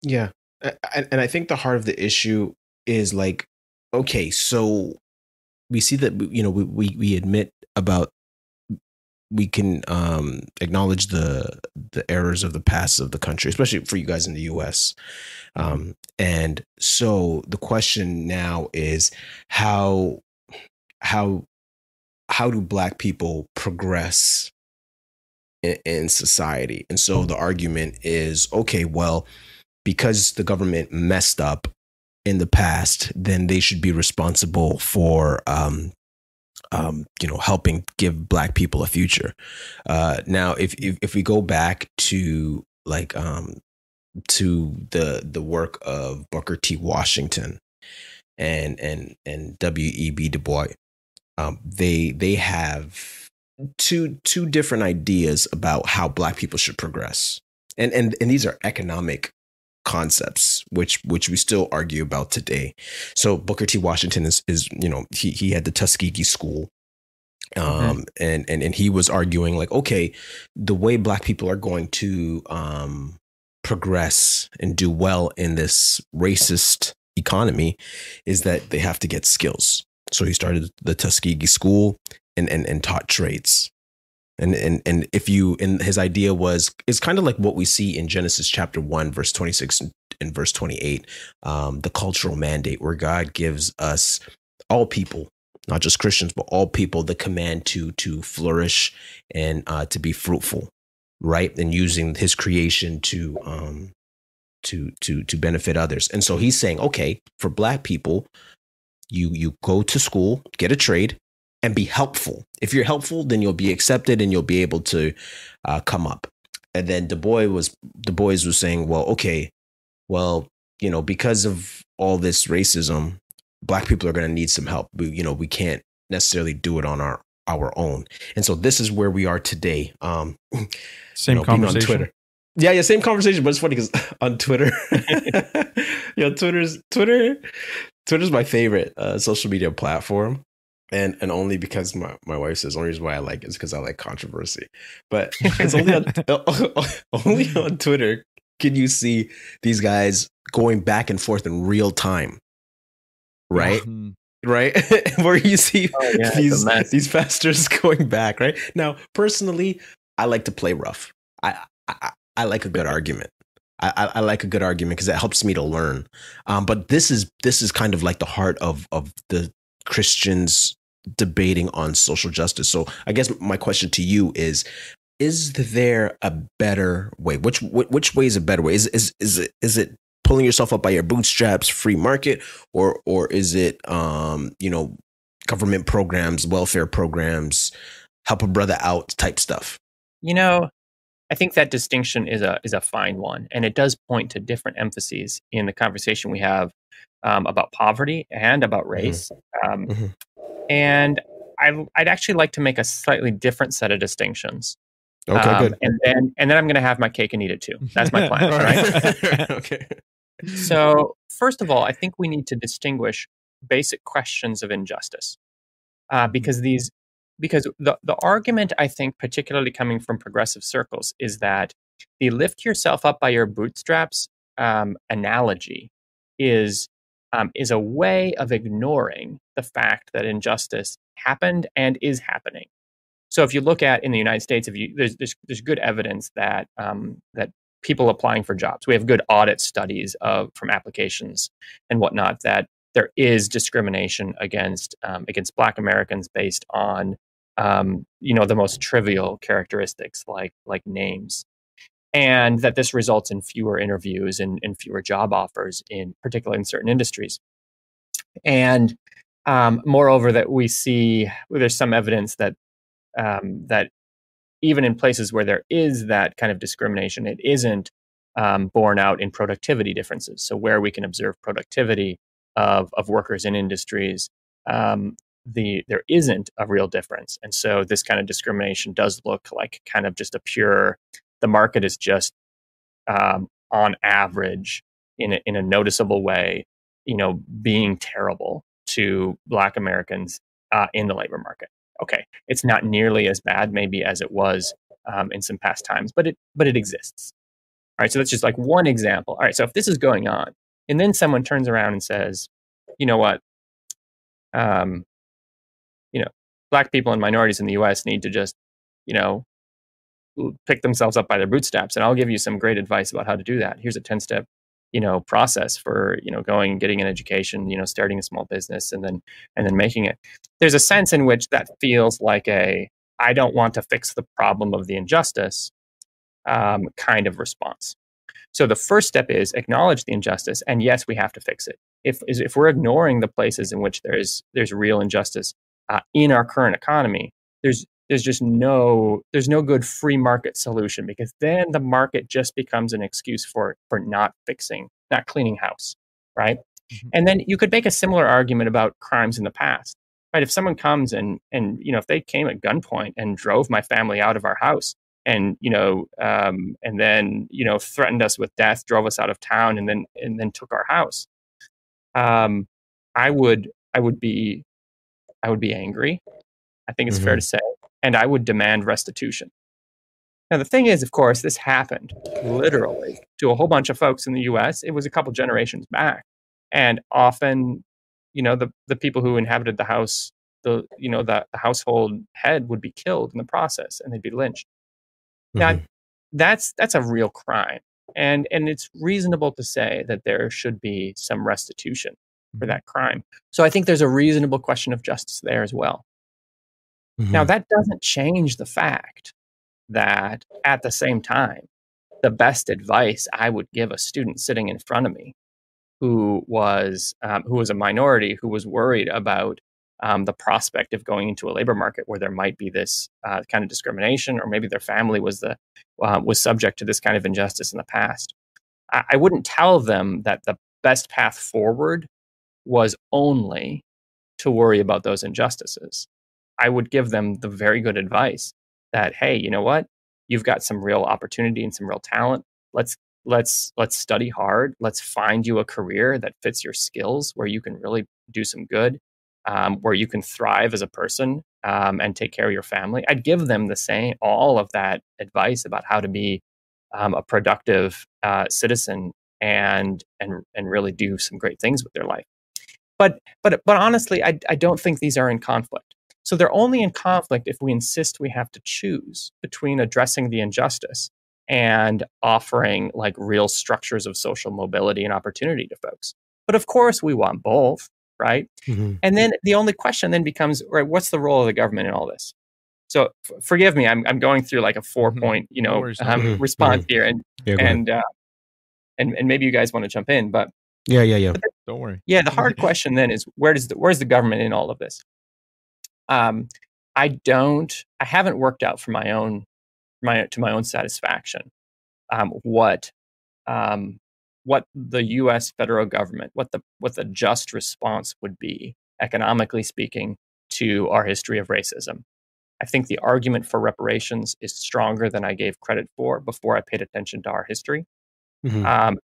Yeah. And I think the heart of the issue is like, okay, so we see that, we admit about, we can acknowledge the errors of the past of the country, especially for you guys in the US. And so the question now is how do Black people progress in society? And so the argument is, okay, well, because the government messed up in the past, then they should be responsible for, helping give Black people a future. Now, if we go back to to the work of Booker T. Washington and W.E.B. Du Bois, they have two different ideas about how Black people should progress, and these are economic concepts which we still argue about today. So Booker T. Washington is he had the Tuskegee School, and he was arguing like, okay, the way Black people are going to progress and do well in this racist economy is that they have to get skills. So he started the Tuskegee School and taught trades. And his idea is kind of like what we see in Genesis chapter 1, verse 26 and verse 28, the cultural mandate, where God gives us, all people, not just Christians, but all people, the command to flourish and to be fruitful, right? And using his creation to benefit others. And so he's saying, okay, for Black people, you go to school, get a trade, and be helpful. If you're helpful, then you'll be accepted and you'll be able to come up. And then Du Bois was saying, well, okay, well, because of all this racism, Black people are going to need some help. We can't necessarily do it on our own. And so this is where we are today. Same conversation on Twitter. Yeah, same conversation. But it's funny because on Twitter, Twitter's my favorite social media platform. And only because my wife says the only reason why I like it is because I like controversy. But it's only on Twitter can you see these guys going back and forth in real time, right? Mm-hmm. Right, where you see these pastors going back. Right now, personally, I like to play rough. I like a good argument. I like a good argument because it helps me to learn. But this is kind of like the heart of the Christians debating on social justice. So I guess my question to you is there a better way? Which way is a better way? Is it pulling yourself up by your bootstraps, free market, or is it government programs, welfare programs, help a brother out type stuff? I think that distinction is a fine one, and it does point to different emphases in the conversation we have about poverty and about race. And I'd actually like to make a slightly different set of distinctions. Okay, good. And then I'm going to have my cake and eat it too. That's my plan, right? Okay. So first of all, I think we need to distinguish basic questions of injustice, because the argument, I think, particularly coming from progressive circles, is that the lift yourself up by your bootstraps analogy is a way of ignoring the fact that injustice happened and is happening. So if you look at in the United States, there's good evidence that that people applying for jobs, we have good audit studies from applications and whatnot, that there is discrimination against Black Americans based on the most trivial characteristics like names, and that this results in fewer interviews and fewer job offers, in particular in certain industries. And moreover, that we see there's some evidence that that even in places where there is that kind of discrimination, it isn't borne out in productivity differences. So where we can observe productivity of workers in industries, there isn't a real difference. And so this kind of discrimination does look like kind of just the market is just on average in a noticeable way, being terrible to Black Americans in the labor market. Okay, it's not nearly as bad maybe as it was in some past times, but it exists. All right, so that's just like one example. All right, so if this is going on, and then someone turns around and says, you know what, Black people and minorities in the U.S. need to just, pick themselves up by their bootstraps, and I'll give you some great advice about how to do that. Here's a 10-step, process for, going and getting an education, starting a small business, and then making it. There's a sense in which that feels like I don't want to fix the problem of the injustice kind of response. So the first step is acknowledge the injustice, and yes, we have to fix it. If we're ignoring the places in which there's real injustice in our current economy, there's no good free market solution, because then the market just becomes an excuse for not cleaning house, right? Mm-hmm. And then you could make a similar argument about crimes in the past, right? If someone comes and if they came at gunpoint and drove my family out of our house, and then threatened us with death, drove us out of town, and then took our house, I would be angry. I think it's fair to say, and I would demand restitution. Now, the thing is, of course, this happened literally to a whole bunch of folks in the U.S. It was a couple generations back, and often, the people who inhabited the house, the household head would be killed in the process, and they'd be lynched. Now, that's a real crime, and it's reasonable to say that there should be some restitution for that crime. So I think there's a reasonable question of justice there as well. Now, that doesn't change the fact that at the same time, the best advice I would give a student sitting in front of me who was a minority, who was worried about the prospect of going into a labor market where there might be this kind of discrimination, or maybe their family was subject to this kind of injustice in the past. I wouldn't tell them that the best path forward was only to worry about those injustices. I would give them the very good advice that, hey, you know what? You've got some real opportunity and some real talent. Let's study hard. Let's find you a career that fits your skills, where you can really do some good, where you can thrive as a person and take care of your family. I'd give them all of that advice about how to be a productive citizen and really do some great things with their life. But honestly, I don't think these are in conflict. So they're only in conflict if we insist we have to choose between addressing the injustice and offering like real structures of social mobility and opportunity to folks. But of course, we want both, right? And then the only question then becomes, right, what's the role of the government in all this? So forgive me, I'm going through like a 4-point, response here, and maybe you guys want to jump in, but yeah. Don't worry. Yeah, the hard question then is where's the government in all of this? I haven't worked out for my own satisfaction what the U.S. federal government, what the just response would be, economically speaking, to our history of racism. I think the argument for reparations is stronger than I gave credit for before I paid attention to our history. And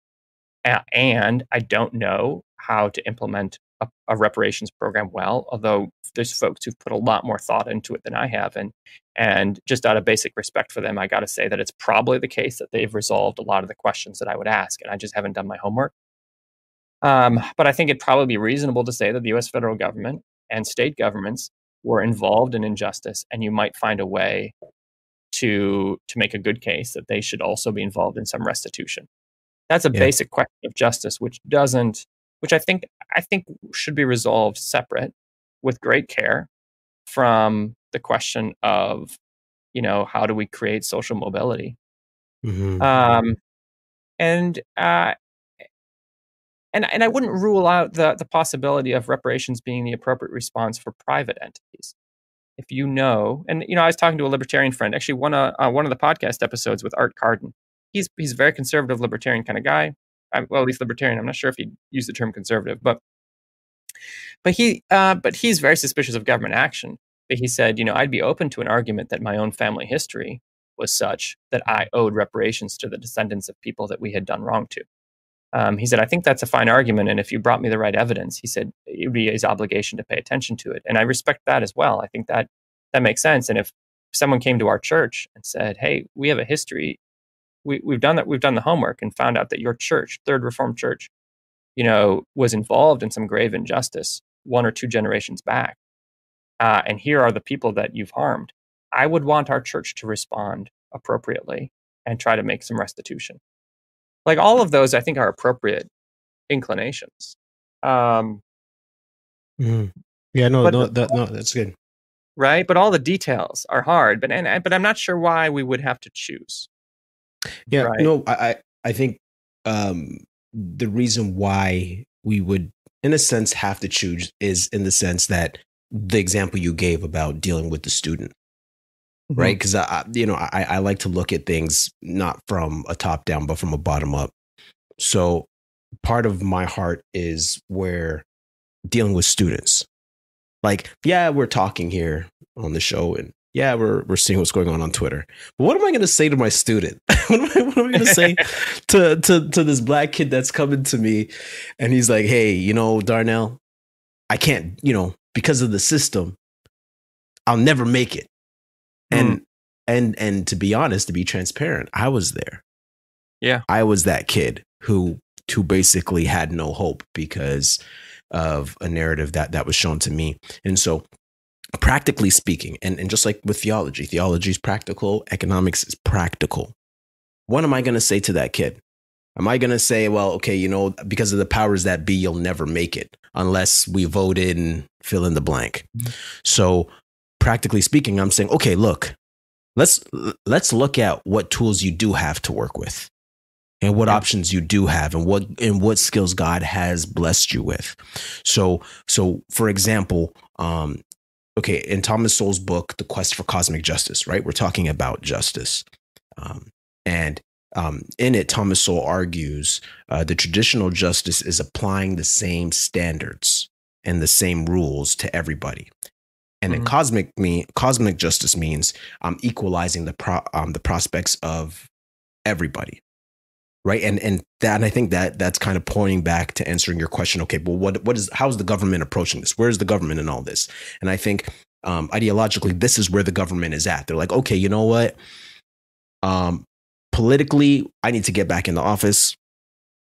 I don't know how to implement a reparations program well, although there's folks who've put a lot more thought into it than I have. And just out of basic respect for them, I got to say that it's probably the case that they've resolved a lot of the questions that I would ask, and I just haven't done my homework. But I think it'd probably be reasonable to say that the U.S. federal government and state governments were involved in injustice, and you might find a way to make a good case that they should also be involved in some restitution. That's a basic question of justice, which I think should be resolved separate with great care from the question of, how do we create social mobility? And I wouldn't rule out the possibility of reparations being the appropriate response for private entities. If I was talking to a libertarian friend, actually one of the podcast episodes with Art Carden. He's a very conservative libertarian kind of guy. Well, at least libertarian. I'm not sure if he'd use the term conservative, but he's very suspicious of government action. But he said, I'd be open to an argument that my own family history was such that I owed reparations to the descendants of people that we had done wrong to. He said, I think that's a fine argument. And if you brought me the right evidence, he said, it would be his obligation to pay attention to it. And I respect that as well. I think that makes sense. And if someone came to our church and said, hey, we have a history, we've done that, we've done the homework and found out that your church, Third Reformed Church, was involved in some grave injustice 1 or 2 generations back. And here are the people that you've harmed. I would want our church to respond appropriately and try to make some restitution. Like all of those, I think, are appropriate inclinations. Yeah, no, that's good. Right, but all the details are hard. But I'm not sure why we would have to choose. Yeah, right? No, I think the reason why we would, in a sense, have to choose is in the sense that the example you gave about dealing with the student. Mm-hmm. Right. Because, I like to look at things not from a top down, but from a bottom up. So part of my heart is where dealing with students, like, yeah, we're talking here on the show and yeah, we're seeing what's going on Twitter. But what am I going to say to my student? what am I going to say to this black kid that's coming to me and he's like, hey, Darnell, I can't, because of the system, I'll never make it. And to be honest, to be transparent, I was there. Yeah. I was that kid who basically had no hope because of a narrative that was shown to me. And so practically speaking, and just like with theology is practical, economics is practical. What am I going to say to that kid? Am I going to say, well, okay, because of the powers that be, you'll never make it unless we vote in fill in the blank. Mm-hmm. So practically speaking, I'm saying, okay, look, let's look at what tools you do have to work with and what options you do have and what skills God has blessed you with. So for example, okay, in Thomas Sowell's book, The Quest for Cosmic Justice, right? We're talking about justice. And in it, Thomas Sowell argues the traditional justice is applying the same standards and the same rules to everybody. And then cosmic justice means equalizing the prospects of everybody, right? And I think that's kind of pointing back to answering your question. Okay, well, how's the government approaching this? Where's the government in all this? And I think ideologically, this is where the government is at. They're like, okay, you know what? Politically, I need to get back in the office.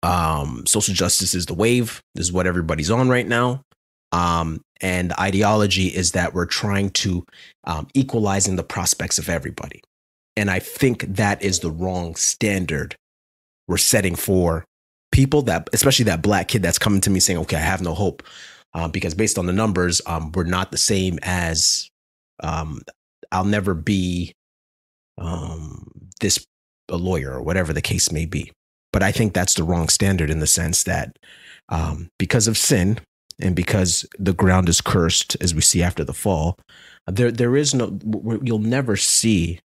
Social justice is the wave. This is what everybody's on right now. And the ideology is that we're trying to equalizing the prospects of everybody. And I think that is the wrong standard we're setting for people, that especially that black kid that's coming to me saying, okay, I have no hope because based on the numbers, we're not the same as I'll never be a lawyer or whatever the case may be. But I think that's the wrong standard in the sense that because of sin, and because the ground is cursed, as we see after the fall, there is you'll never see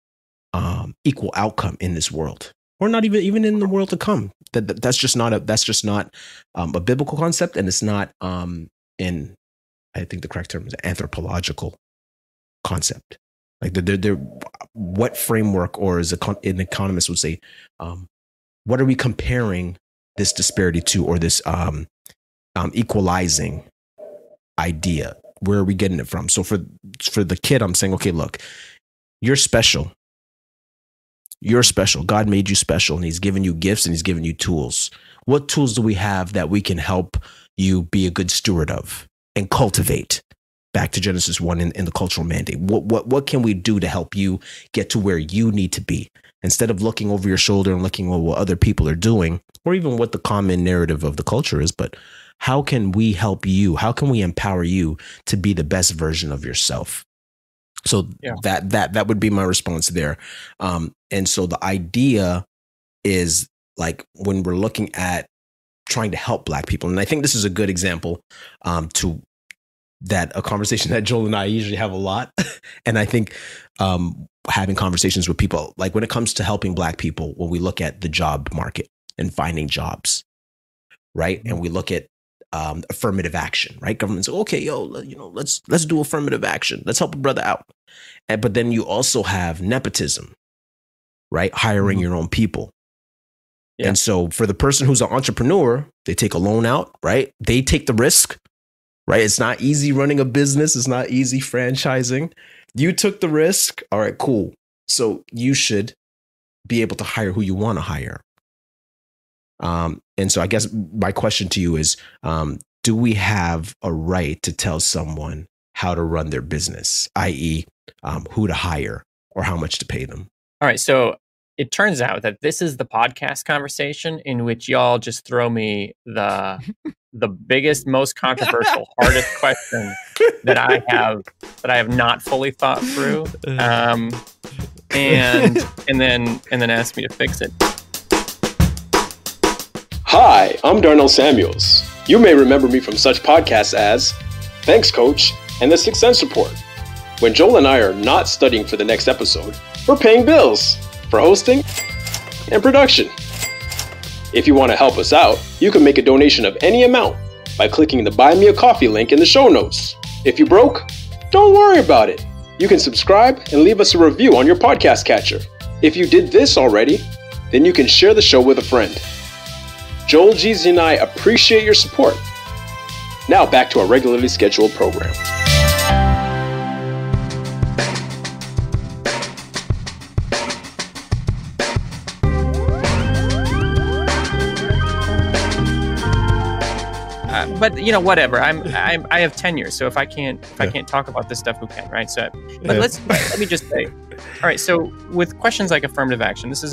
equal outcome in this world, or not even in the world to come. That's just not a biblical concept, and it's not in, I think the correct term is anthropological concept. Like what framework, or as an economist would say, what are we comparing this disparity to, or this equalizing idea? Where are we getting it from? So for the kid, I'm saying, okay, look, you're special. You're special. God made you special, and he's given you gifts and he's given you tools. What tools do we have that we can help you be a good steward of and cultivate? Back to Genesis 1 in the cultural mandate. What can we do to help you get to where you need to be? Instead of looking over your shoulder and looking at what other people are doing, or even what the common narrative of the culture is, but how can we help you? How can we empower you to be the best version of yourself? So that would be my response there. And so the idea is, like, when we're looking at trying to help Black people, and I think this is a good example to that, a conversation that Joel and I usually have a lot. And I think having conversations with people, like when it comes to helping Black people, when we look at the job market and finding jobs, right? And we look at affirmative action, right? Government says, okay, let's do affirmative action. Let's help a brother out. But then you also have nepotism, right? Hiring your own people. Yeah. And so for the person who's an entrepreneur, they take a loan out, right? They take the risk, right? It's not easy running a business. It's not easy franchising. You took the risk. All right, cool. So you should be able to hire who you want to hire. And so I guess my question to you is, do we have a right to tell someone how to run their business, i.e., who to hire or how much to pay them? All right. So it turns out that this is the podcast conversation in which y'all just throw me the biggest, most controversial, hardest question that I have not fully thought through, and then ask me to fix it. Hi, I'm Darnell Samuels. You may remember me from such podcasts as Thanks Coach and The Sixth Sense Report. When Joel and I are not studying for the next episode, we're paying bills for hosting and production. If you want to help us out, you can make a donation of any amount by clicking the Buy Me a Coffee link in the show notes. If you broke, don't worry about it. You can subscribe and leave us a review on your podcast catcher. If you did this already, then you can share the show with a friend. Joel, Jeezy, and I appreciate your support. Now back to our regularly scheduled program. But whatever. I have tenure, so if I can't talk about this stuff, who can, right? So, but let me just say, all right. So with questions like affirmative action, this is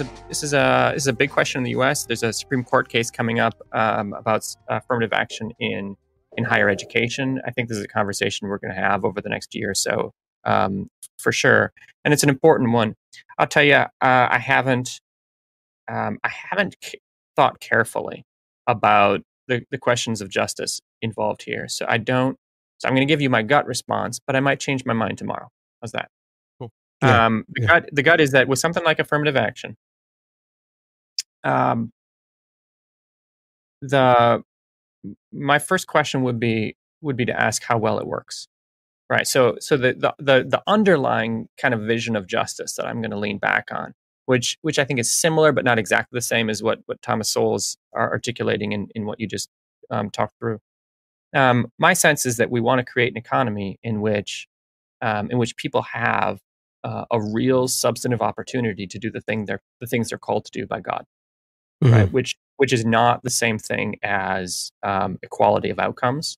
a big question in the U.S. There's a Supreme Court case coming up about affirmative action in higher education. I think this is a conversation we're going to have over the next year or so, for sure, and it's an important one. I'll tell you, I haven't thought carefully about the questions of justice involved here. So I'm going to give you my gut response, but I might change my mind tomorrow. How's that? Cool. The gut is that with something like affirmative action, my first question would be to ask how well it works. Right. So the underlying kind of vision of justice that I'm going to lean back on, which I think is similar but not exactly the same as what Thomas Sowell's are articulating in what you just talked through. My sense is that we want to create an economy in which people have a real substantive opportunity to do the things they're called to do by God, right? Which is not the same thing as equality of outcomes.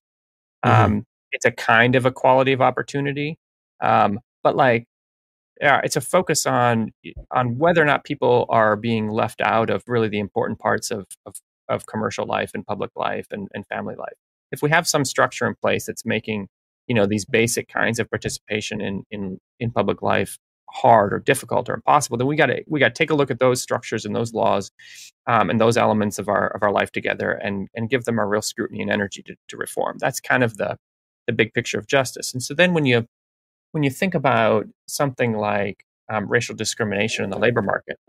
It's a kind of equality of opportunity, but it's a focus on whether or not people are being left out of really the important parts of commercial life and public life and family life. If we have some structure in place that's making these basic kinds of participation in public life hard or difficult or impossible, then we got to take a look at those structures and those laws and those elements of our life together and give them a real scrutiny and energy to reform. That's kind of the big picture of justice. And so then when you think about something like racial discrimination in the labor market,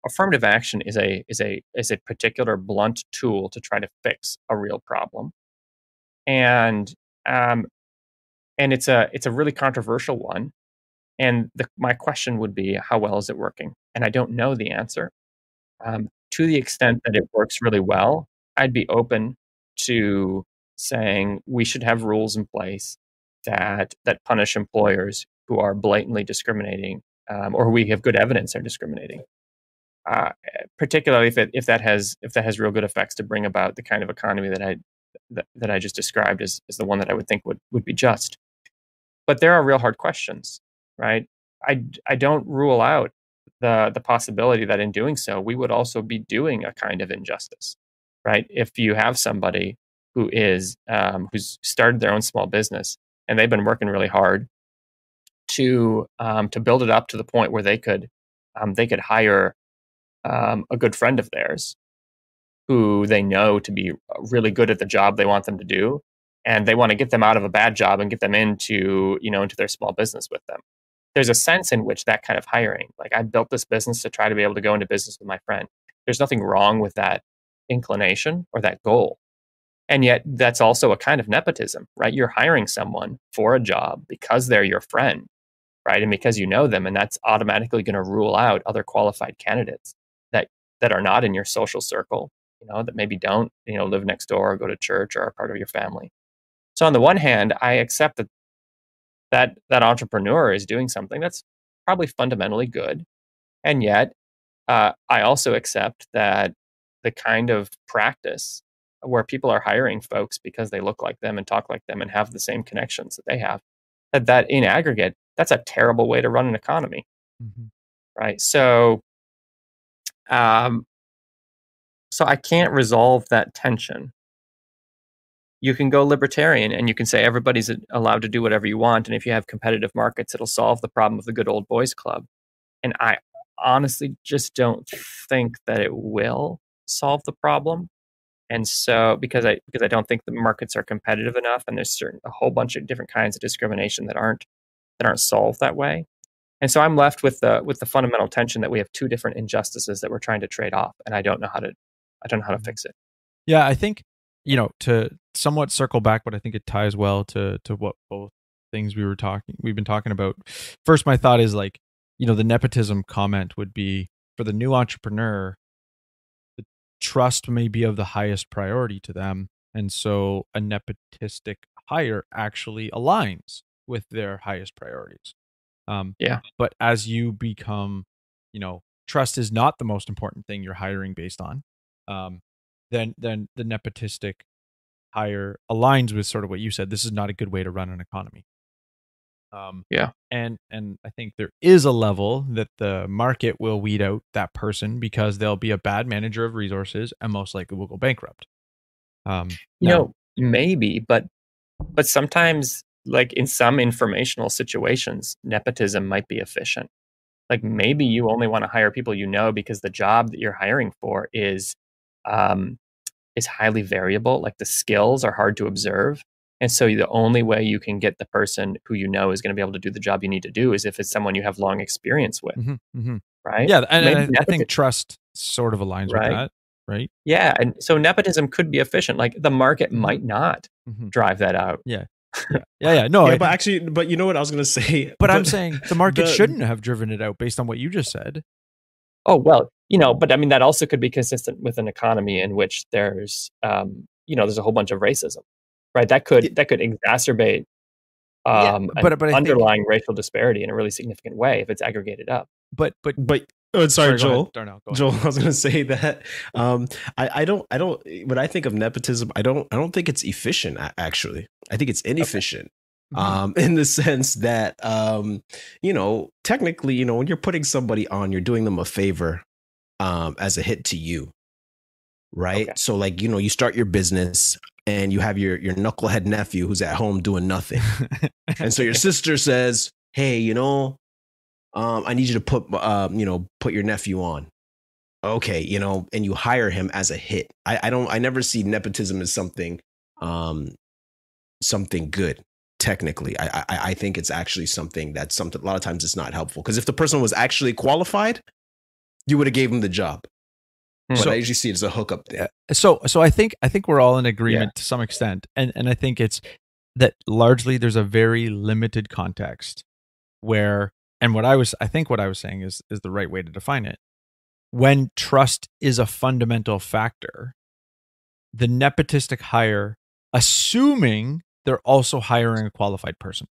affirmative action is a particular blunt tool to try to fix a real problem, and it's a really controversial one. And my question would be, how well is it working? And I don't know the answer. To the extent that it works really well, I'd be open to saying we should have rules in place that punish employers who are blatantly discriminating, or who we have good evidence are discriminating. Particularly if that has real good effects to bring about the kind of economy that I just described as the one that I would think would be just. But there are real hard questions, right? I don't rule out the possibility that in doing so, we would also be doing a kind of injustice, right? If you have somebody who is who's started their own small business and they've been working really hard to build it up to the point where they could hire a good friend of theirs who they know to be really good at the job they want them to do, and they want to get them out of a bad job and get them into their small business with them. There's a sense in which that kind of hiring, like, I built this business to try to be able to go into business with my friend. There's nothing wrong with that inclination or that goal. And yet that's also a kind of nepotism, right? You're hiring someone for a job because they're your friend, right? And because you know them, and that's automatically going to rule out other qualified candidates that are not in your social circle, that maybe don't, live next door or go to church or are part of your family. So on the one hand, I accept that entrepreneur is doing something that's probably fundamentally good. And yet, I also accept that the kind of practice where people are hiring folks because they look like them and talk like them and have the same connections that they have, that in aggregate, that's a terrible way to run an economy. Mm-hmm. Right. So I can't resolve that tension. You can go libertarian and you can say everybody's allowed to do whatever you want. And if you have competitive markets, it'll solve the problem of the good old boys club. And I honestly just don't think that it will solve the problem. And so because I don't think the markets are competitive enough, and there's a whole bunch of different kinds of discrimination that aren't solved that way. And so I'm left with the fundamental tension that we have two different injustices that we're trying to trade off, and I don't know how to fix it. Yeah, I think, to somewhat circle back, but I think it ties well to what both things we've been talking about. First, my thought is like, the nepotism comment would be for the new entrepreneur, the trust may be of the highest priority to them. And so a nepotistic hire actually aligns with their highest priorities. But as you become, trust is not the most important thing you're hiring based on, then the nepotistic hire aligns with sort of what you said. This is not a good way to run an economy. And I think there is a level that the market will weed out that person because they'll be a bad manager of resources and most likely will go bankrupt. Maybe, but sometimes, like in some informational situations, nepotism might be efficient. Like maybe you only want to hire people because the job that you're hiring for is highly variable. Like the skills are hard to observe. And so the only way you can get the person who is going to be able to do the job you need to do is if it's someone you have long experience with. Mm-hmm, mm-hmm. Right? Yeah. And I think trust sort of aligns with that. Right. Yeah. And so nepotism could be efficient. Like the market might not drive that out. Yeah. No, but you know what I was going to say? But I'm saying the market shouldn't have driven it out based on what you just said. Oh, well, but I mean, that also could be consistent with an economy in which there's, there's a whole bunch of racism, right? That could exacerbate but underlying racial disparity in a really significant way if it's aggregated up. But sorry, Joel. Darnell, Joel, I was going to say that I don't. When I think of nepotism, I don't think it's efficient. Actually, I think it's inefficient. Okay. In the sense that technically, when you're putting somebody on, you're doing them a favor as a hit to you, right? Okay. So like you start your business and you have your knucklehead nephew who's at home doing nothing, and so your sister says, "Hey, I need you to put your nephew on." Okay, and you hire him as a hit. I never see nepotism as something good. Technically, I think it's actually something a lot of times it's not helpful, because if the person was actually qualified, you would have gave him the job. But I usually see it as a hookup there. So I think we're all in agreement to some extent, and I think it's that largely there's a very limited context where. And what I was saying is the right way to define it. When trust is a fundamental factor, the nepotistic hire, assuming they're also hiring a qualified person,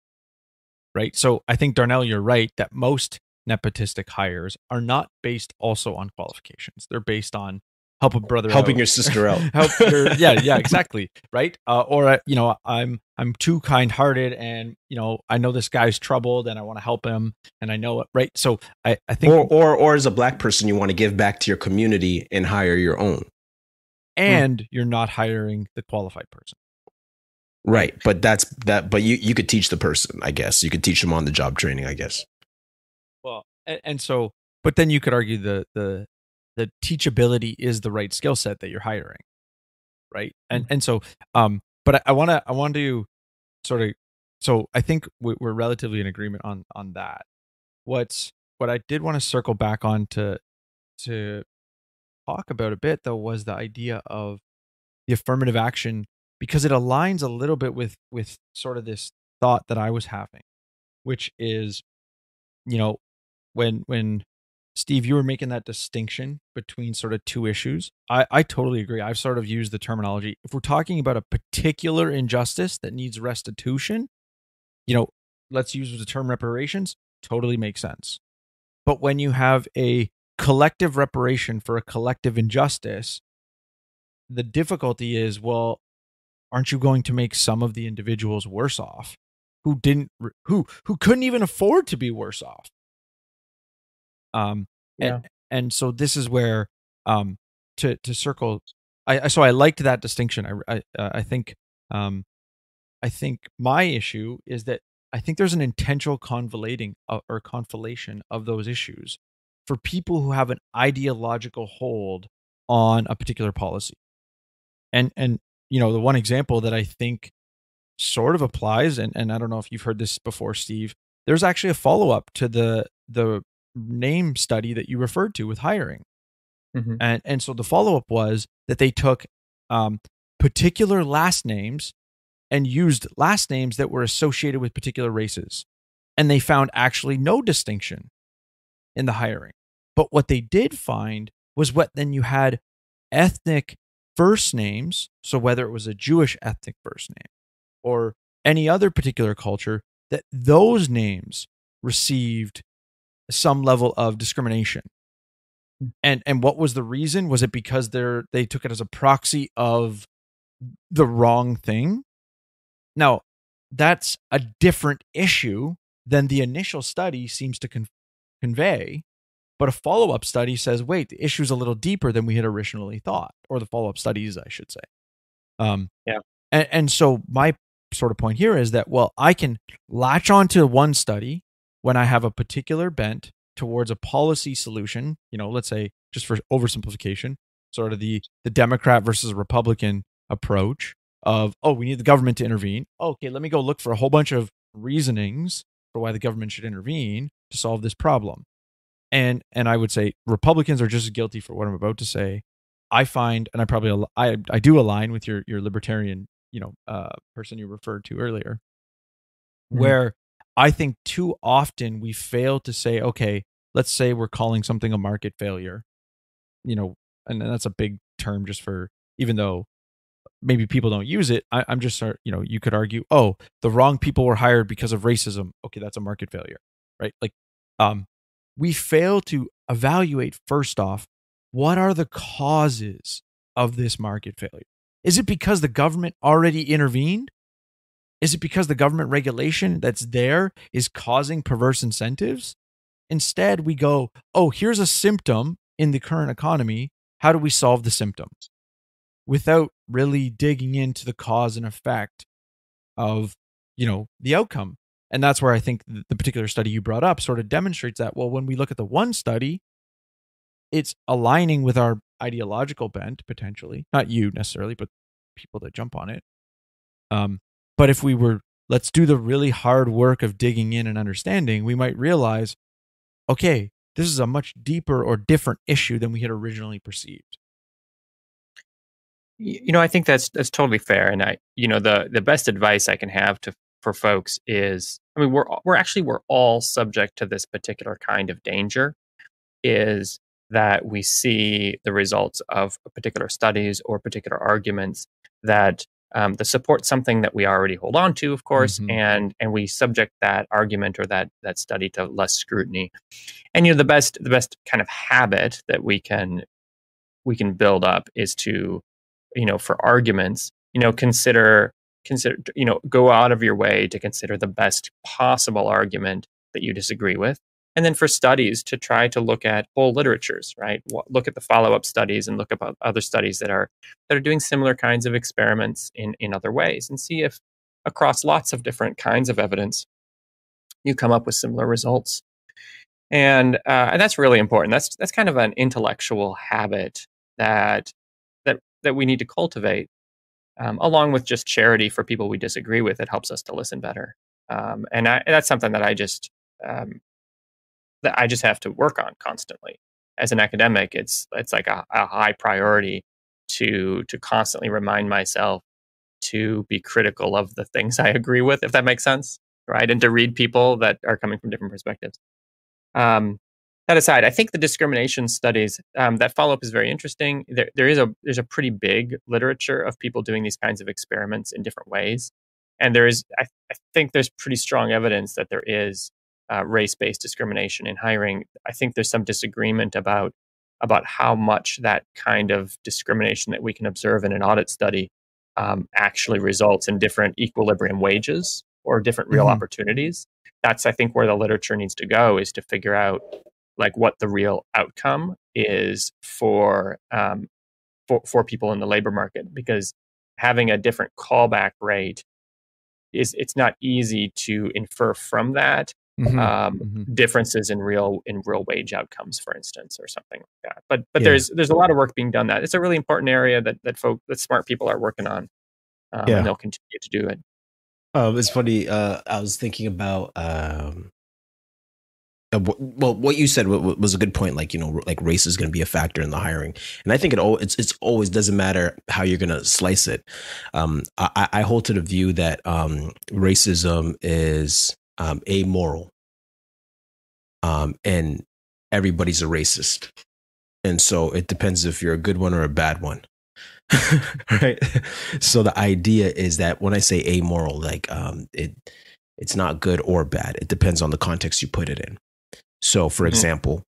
right? So I think, Darnell, you're right that most nepotistic hires are not based also on qualifications. They're based on help a brother helping out. Your sister out. Yeah, exactly, right? Or I'm too kind-hearted, and I know this guy's troubled, and I want to help him, and I know it, right? So I think, or as a Black person, you want to give back to your community and hire your own, and you're not hiring the qualified person, right? But that's that. But you could teach the person, I guess. You could teach them on the job training, I guess. Well, and so, but then you could argue the teachability is the right skill set that you're hiring, right? And so, but I want to sort of, so I think we're relatively in agreement on that. What I did want to circle back on to talk about a bit, though, was the idea of the affirmative action, because it aligns a little bit with sort of this thought that I was having, which is, when Steve, you were making that distinction between sort of two issues. I totally agree. I've sort of used the terminology. If we're talking about a particular injustice that needs restitution, let's use the term reparations, totally makes sense. But when you have a collective reparation for a collective injustice, the difficulty is, well, aren't you going to make some of the individuals worse off who couldn't even afford to be worse off? And so this is where to circle. So I liked that distinction. I think my issue is that I think there's an intentional conflation of those issues for people who have an ideological hold on a particular policy. And the one example that I think sort of applies, and I don't know if you've heard this before, Steve, there's actually a follow-up to the name study that you referred to with hiring. Mm-hmm. And so the follow-up was that they took particular last names and used last names that were associated with particular races. And they found actually no distinction in the hiring. But what they did find was then you had ethnic first names. So whether it was a Jewish ethnic first name or any other particular culture, that those names received some level of discrimination. And what was the reason? Was it because they took it as a proxy of the wrong thing? Now, that's a different issue than the initial study seems to convey. But a follow-up study says, wait, the issue's a little deeper than we had originally thought, or the follow-up studies, I should say. And so my sort of point here is that, well, I can latch onto one study when I have a particular bent towards a policy solution, let's say, just for oversimplification, sort of the Democrat versus Republican approach of, we need the government to intervene. Okay, let me go look for a whole bunch of reasonings for why the government should intervene to solve this problem. And I would say Republicans are just as guilty for what I'm about to say. I find, and I do align with your libertarian, person you referred to earlier, where I think too often we fail to say, okay, let's say we're calling something a market failure, and that's a big term just for, even though maybe people don't use it, I'm just, you could argue, the wrong people were hired because of racism. Okay, that's a market failure, right? Like, we fail to evaluate, first off, what are the causes of this market failure? Is it because the government already intervened? Is it because the government regulation that's there is causing perverse incentives? Instead, we go, here's a symptom in the current economy. How do we solve the symptoms? Without really digging into the cause and effect of, the outcome. And that's where I think the particular study you brought up sort of demonstrates that, well, when we look at the one study, it's aligning with our ideological bent, potentially. Not you necessarily, but people that jump on it. But if let's do the really hard work of digging in and understanding, we might realize, okay, this is a much deeper or different issue than we had originally perceived. I think that's totally fair. And the best advice I can have for folks is, we're all subject to this particular kind of danger, is that we see the results of particular studies or particular arguments that support something that we already hold on to, of course, and we subject that argument or that study to less scrutiny. And the best kind of habit that we can build up is to, for arguments, consider, go out of your way to consider the best possible argument that you disagree with. And then for studies, to try to look at whole literatures, right? Look at the follow-up studies and look at other studies that are doing similar kinds of experiments in other ways, and see if across lots of different kinds of evidence you come up with similar results. And that's really important. That's kind of an intellectual habit that we need to cultivate, along with just charity for people we disagree with. It helps us to listen better, and that's something that I just have to work on constantly. As an academic, it's like a high priority to constantly remind myself to be critical of the things I agree with, if that makes sense, right? And to read people that are coming from different perspectives. that aside, I think the discrimination studies, that follow-up is very interesting. There's a pretty big literature of people doing these kinds of experiments in different ways. And I think there's pretty strong evidence that there is race-based discrimination in hiring. I think there's some disagreement about how much that kind of discrimination that we can observe in an audit study actually results in different equilibrium wages or different real opportunities. That's, I think, where the literature needs to go, is to figure out like what the real outcome is for people in the labor market, because having a different callback rate it's not easy to infer from that differences in real wage outcomes, for instance, or something like that. But there's a lot of work being done. That it's a really important area that smart people are working on, and they'll continue to do it. It's funny. I was thinking about what you said was a good point. Like, like race is going to be a factor in the hiring, and I think it's always doesn't matter how you're going to slice it. I hold to the view that racism is amoral, and everybody's a racist, and so it depends if you're a good one or a bad one. Right. So the idea is that when I say amoral, like it's not good or bad. It depends on the context you put it in. So for example,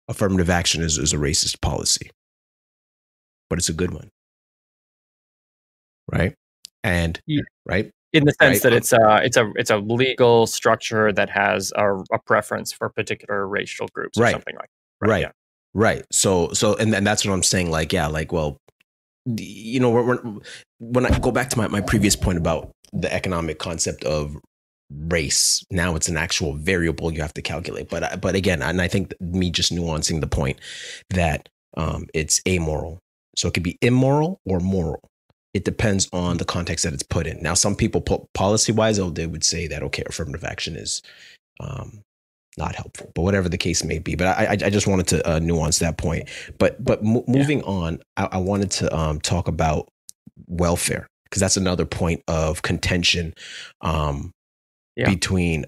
affirmative action is a racist policy, but it's a good one. Right. And right. In the sense that it's a legal structure that has a preference for particular racial groups or something like that. Right. Yeah. Right. So, and that's what I'm saying. Like, yeah, like, well, when I go back to my previous point about the economic concept of race, now it's an actual variable you have to calculate. But again, and I think me just nuancing the point that it's amoral. So it could be immoral or moral. It depends on the context that it's put in. Now, some people policy wise, they would say that, okay, affirmative action is not helpful, but whatever the case may be. But I just wanted to nuance that point. But moving on, I wanted to talk about welfare, because that's another point of contention between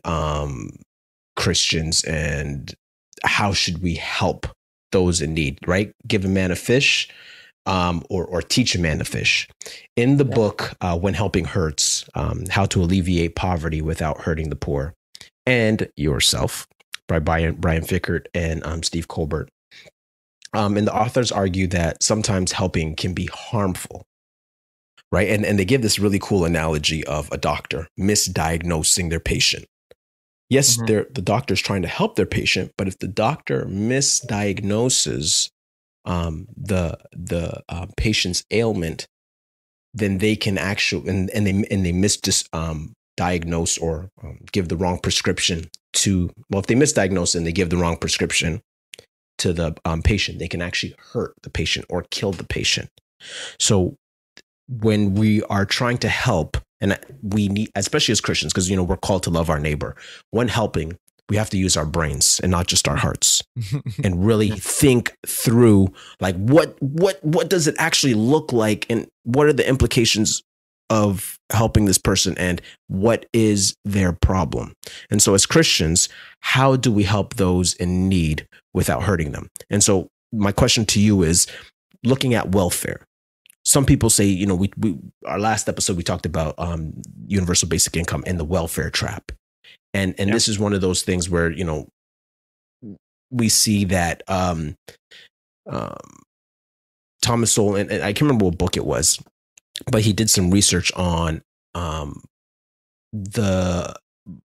Christians and how should we help those in need, right? Give a man a fish or teach a man to fish. In the book, When Helping Hurts, How to Alleviate Poverty Without Hurting the Poor, and Yourself, by Brian Fickert and Steve Colbert. And the authors argue that sometimes helping can be harmful, right? And they give this really cool analogy of a doctor misdiagnosing their patient. Yes, the doctor's trying to help their patient, but if the doctor misdiagnoses the patient's ailment, then they can actually and they misdiagnose or give the wrong prescription to, well, if they misdiagnose and they give the wrong prescription to the patient, they can actually hurt the patient or kill the patient. So when we are trying to help, and we need, especially as Christians, because we're called to love our neighbor, when helping, we have to use our brains and not just our hearts, and really think through, like, what does it actually look like, and what are the implications of helping this person, and what is their problem? And so as Christians, how do we help those in need without hurting them? And so my question to you is, looking at welfare, some people say, we our last episode, we talked about universal basic income and the welfare trap. And this is one of those things where, we see that Thomas Sowell, and I can't remember what book it was, but he did some research on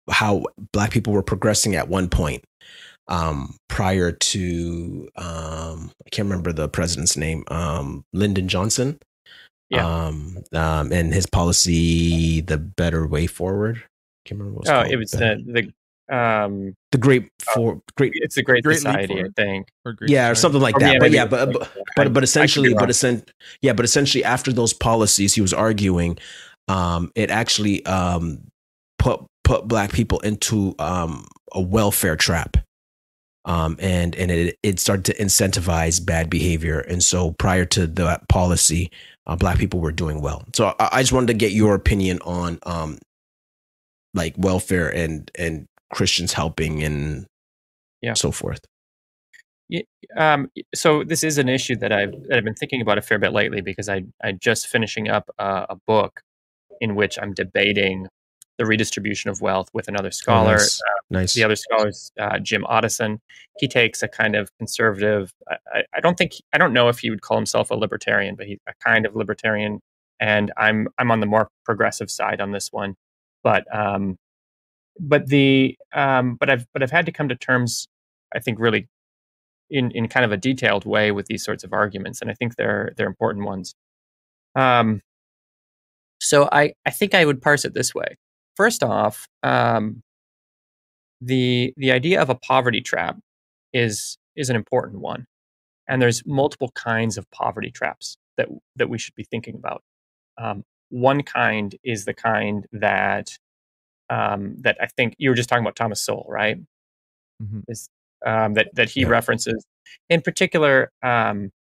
how Black people were progressing at one point prior to I can't remember the president's name, Lyndon Johnson, and his policy, the Better Way Forward. I can't remember what it was. It was the Great It's the Great Society, I think, or something like that. But essentially, after those policies, he was arguing, it actually put Black people into a welfare trap, and it started to incentivize bad behavior. And so prior to that policy, Black people were doing well. So I just wanted to get your opinion on like welfare and Christians helping, and so forth. So this is an issue that I've been thinking about a fair bit lately, because I just finishing up a book in which I'm debating the redistribution of wealth with another scholar. Nice. The other scholar is Jim Otteson. He takes a kind of conservative. I don't know if he would call himself a libertarian, but he's a kind of libertarian, and I'm on the more progressive side on this one. But I've had to come to terms, I think, really in kind of a detailed way with these sorts of arguments, and I think they're important ones. So I think I would parse it this way. First off, the idea of a poverty trap is an important one, and there's multiple kinds of poverty traps that we should be thinking about. One kind is the kind that I think you were just talking about, Thomas Sowell, right? Mm-hmm. That he references. In particular,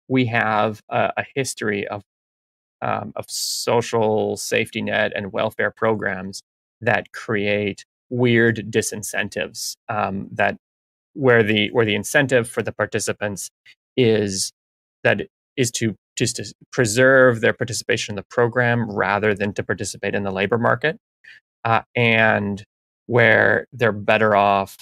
we have a history of social safety net and welfare programs that create weird disincentives, that where the incentive for the participants is to preserve their participation in the program rather than to participate in the labor market, and where they're better off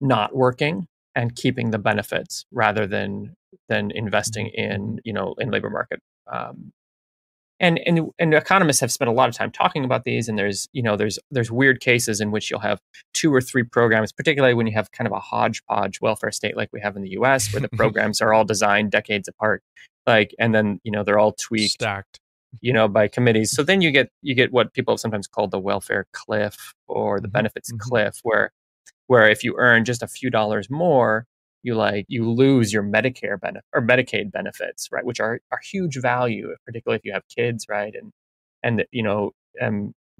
not working and keeping the benefits rather than investing in labor market. And economists have spent a lot of time talking about these, and there's weird cases in which you'll have 2 or 3 programs, particularly when you have kind of a hodgepodge welfare state like we have in the US, where the programs are all designed decades apart, and then they're all tweaked, stacked, by committees. So then you get what people have sometimes called the welfare cliff, or the benefits cliff, where if you earn just a few dollars more, you lose your Medicare benefit or Medicaid benefits, right, which are huge value, particularly if you have kids, right, and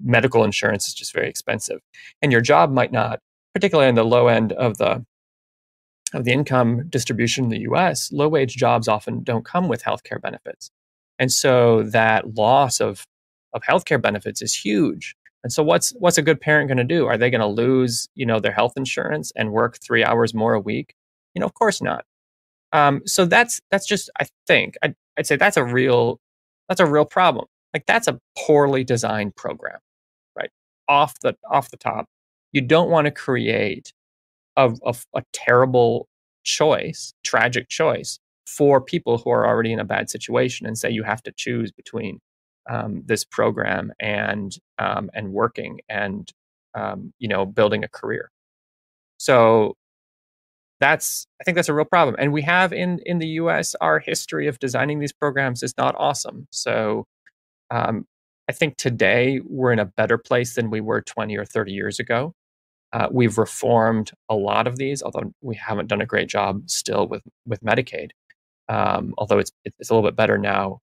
medical insurance is just very expensive, and your job might not, particularly in the low end of the income distribution in the U.S., low wage jobs often don't come with healthcare benefits, and so that loss of healthcare benefits is huge. And so what's a good parent going to do? Are they going to lose, their health insurance and work 3 hours more a week? Of course not. So that's just, I think, I'd say that's a real problem. That's a poorly designed program, right? Off the top, you don't want to create a terrible choice, tragic choice for people who are already in a bad situation, and say you have to choose between this program and working and building a career. So I think that's a real problem. And we have in the US, our history of designing these programs is not awesome. So I think today we're in a better place than we were 20 or 30 years ago. We've reformed a lot of these, although we haven't done a great job still with Medicaid. Although it's a little bit better now.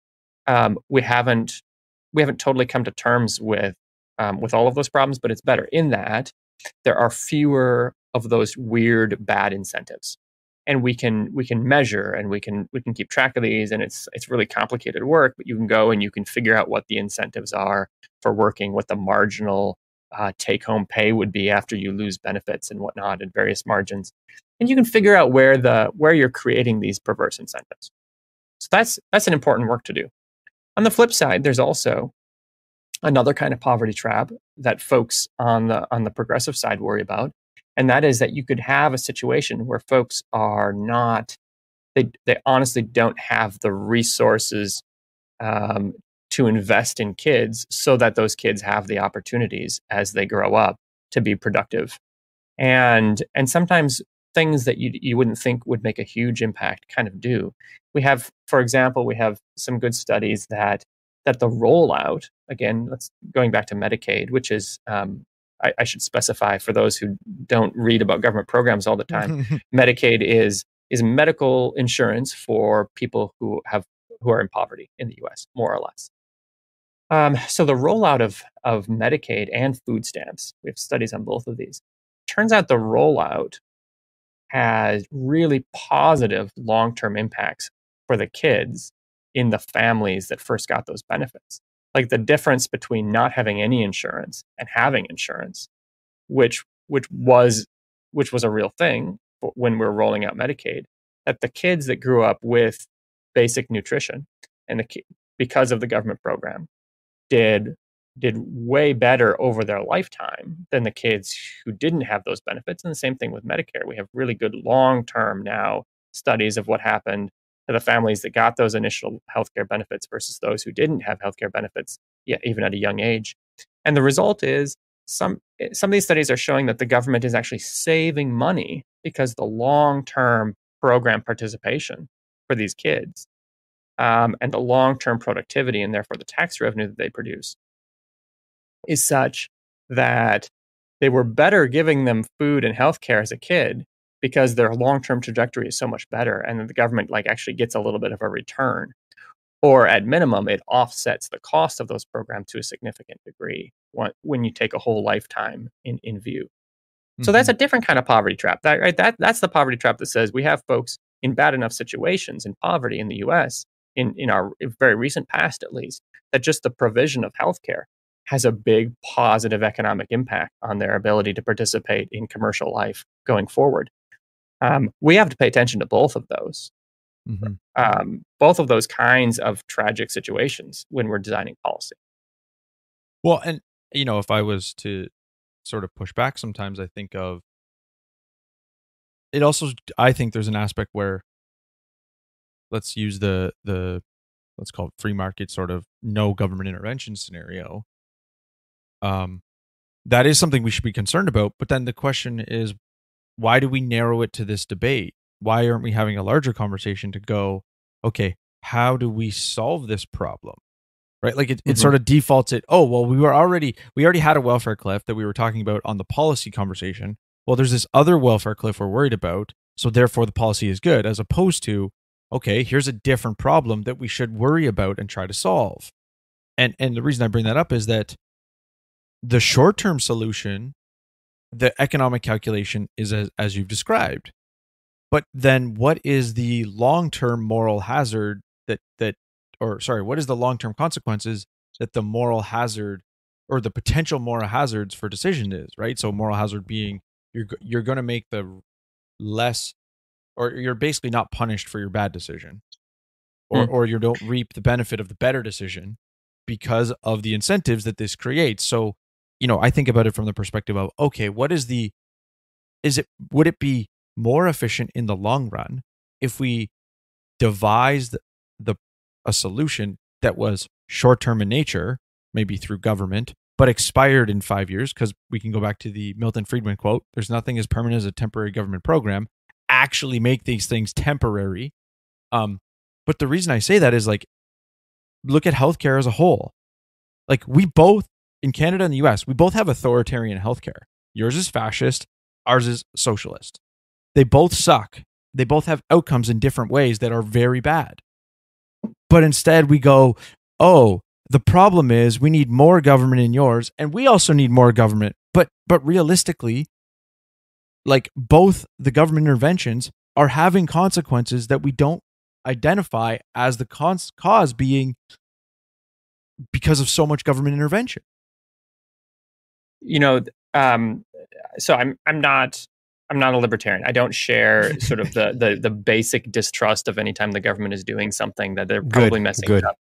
We haven't totally come to terms with all of those problems, but it's better in that there are fewer of those weird bad incentives, and we can measure and we can keep track of these, and it's really complicated work, but you can go and you can figure out what the incentives are for working, what the marginal take-home pay would be after you lose benefits and whatnot at various margins, and you can figure out where you're creating these perverse incentives. So that's an important work to do. On the flip side, there's also another kind of poverty trap that folks on the progressive side worry about, and that is that you could have a situation where folks are not, they honestly don't have the resources to invest in kids so that those kids have the opportunities as they grow up to be productive. And sometimes things that you wouldn't think would make a huge impact kind of do. We have, for example, some good studies that the rollout, again, going back to Medicaid, which is, I should specify for those who don't read about government programs all the time, Medicaid is medical insurance for people who are in poverty in the US, more or less. So the rollout of Medicaid and food stamps, we have studies on both of these. Turns out the rollout has really positive long-term impacts for the kids in the families that first got those benefits. Like the difference between not having any insurance and having insurance, which was which was a real thing when we were rolling out Medicaid, that the kids that grew up with basic nutrition and because of the government program did way better over their lifetime than the kids who didn't have those benefits. And the same thing with Medicare. We have really good long-term now studies of what happened to the families that got those initial healthcare benefits versus those who didn't have healthcare benefits, yet even at a young age. And the result is some of these studies are showing that the government is actually saving money because the long-term program participation for these kids and the long-term productivity and therefore the tax revenue that they produce is such that they were better giving them food and healthcare as a kid because their long-term trajectory is so much better, and then the government actually gets a little bit of a return, or at minimum it offsets the cost of those programs to a significant degree when you take a whole lifetime in view. So that's a different kind of poverty trap. That's the poverty trap that says we have folks in bad enough situations in poverty in the U.S. in our very recent past, at least, that just the provision of healthcare has a big positive economic impact on their ability to participate in commercial life going forward. We have to pay attention to both of those, both of those kinds of tragic situations when we're designing policy. Well, and if I was to sort of push back, sometimes I think of it. Also, I think there's an aspect where let's use the let's call it free market sort of no government intervention scenario. That is something we should be concerned about. But then the question is, why do we narrow it to this debate? Why aren't we having a larger conversation to go, okay, how do we solve this problem? Right? Like it sort of defaults it. Oh, well, we already had a welfare cliff that we were talking about on the policy conversation. Well, there's this other welfare cliff we're worried about. So therefore the policy is good, as opposed to, okay, here's a different problem that we should worry about and try to solve. And the reason I bring that up is that the short-term solution, the economic calculation is as you've described. But then what is the long-term moral hazard what is the long-term consequences that the moral hazard or the potential moral hazards for decision is, right? So moral hazard being you're going to make the less, or you're basically not punished for your bad decision, or you don't reap the benefit of the better decision because of the incentives that this creates. So, I think about it from the perspective of, okay, would it be more efficient in the long run if we devised a solution that was short-term in nature, maybe through government, but expired in 5 years? Because we can go back to the Milton Friedman quote, there's nothing as permanent as a temporary government program. Actually make these things temporary. But the reason I say that is look at healthcare as a whole. We both, in Canada and the US, we both have authoritarian healthcare. Yours is fascist, ours is socialist. They both suck. They both have outcomes in different ways that are very bad. But instead we go, oh, the problem is we need more government in yours, and we also need more government. But realistically, both the government interventions are having consequences that we don't identify as the cause being because of so much government intervention. So I'm not a libertarian. I don't share sort of the basic distrust of any time the government is doing something that they're probably messing up.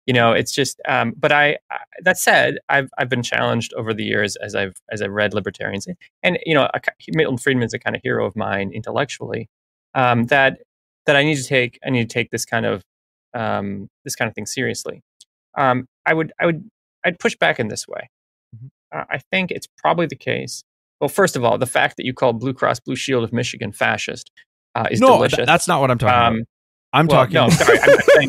It's just. But that said, I've been challenged over the years as I've read libertarians, and Milton Friedman's a kind of hero of mine intellectually. That I need to take this kind of thing seriously. I'd push back in this way. I think it's probably the case. Well, first of all, the fact that you called Blue Cross Blue Shield of Michigan fascist is delicious. That's not what I'm talking about. I'm talking. No, sorry. I'm not saying.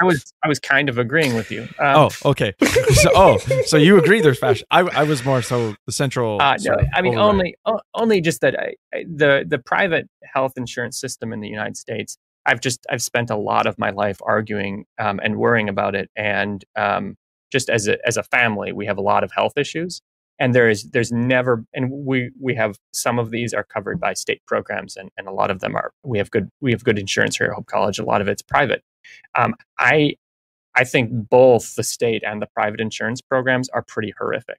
I was kind of agreeing with you. Okay. So you agree there's fascism. I was more so the central. No, I mean only just that the private health insurance system in the United States. I've spent a lot of my life arguing and worrying about it, and just as a family, we have a lot of health issues. And there's never, and we have some of these are covered by state programs, and a lot of them are. We have good insurance here at Hope College. A lot of it's private. I think both the state and the private insurance programs are pretty horrific,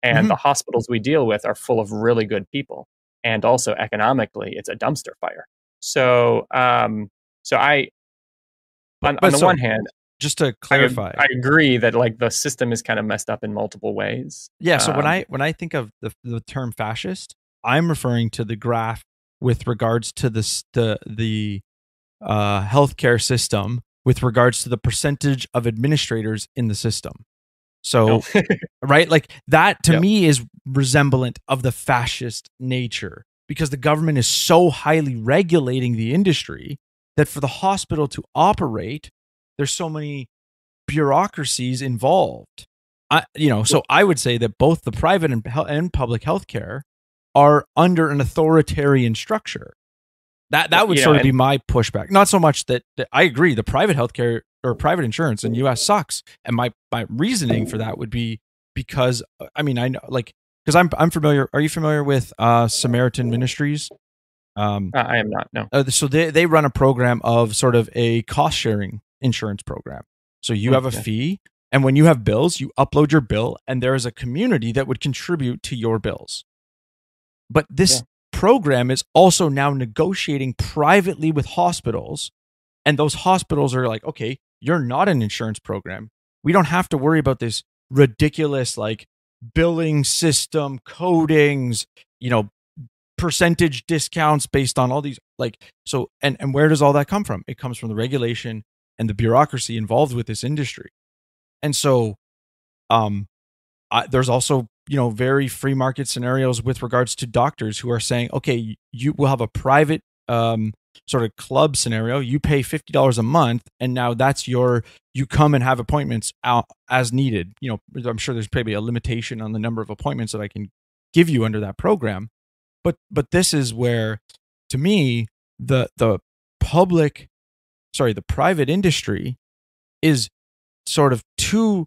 and the hospitals we deal with are full of really good people. and also economically, it's a dumpster fire. So, so I, on the one hand, just to clarify, I agree that like the system is kind of messed up in multiple ways. Yeah. So when I think of the term fascist, I'm referring to the graph with regards to the healthcare system with regards to the percentage of administrators in the system. So, right, like that to me is resemblant of the fascist nature, because the government is so highly regulating the industry that for the hospital to operate, there's so many bureaucracies involved. So I would say that both the private and public healthcare are under an authoritarian structure. That would sort of be my pushback. Not so much that I agree the private healthcare or private insurance in the US sucks. And my reasoning for that would be because I know, like, because I'm familiar. Are you familiar with Samaritan Ministries? I am not, no. So they run a program of sort of a cost sharing insurance program. So you have a fee, and when you have bills, you upload your bill, and there is a community that would contribute to your bills. But this program is also now negotiating privately with hospitals, and those hospitals are like, okay, you're not an insurance program. We don't have to worry about this ridiculous like billing system, codings, percentage discounts based on all these and where does all that come from? It comes from the regulation and the bureaucracy involved with this industry. And so there's also very free market scenarios with regards to doctors who are saying, okay, you will have a private sort of club scenario. You pay $50 a month, and now that's you come and have appointments out as needed. I'm sure there's probably a limitation on the number of appointments that I can give you under that program. But this is where, to me, the private industry is sort of too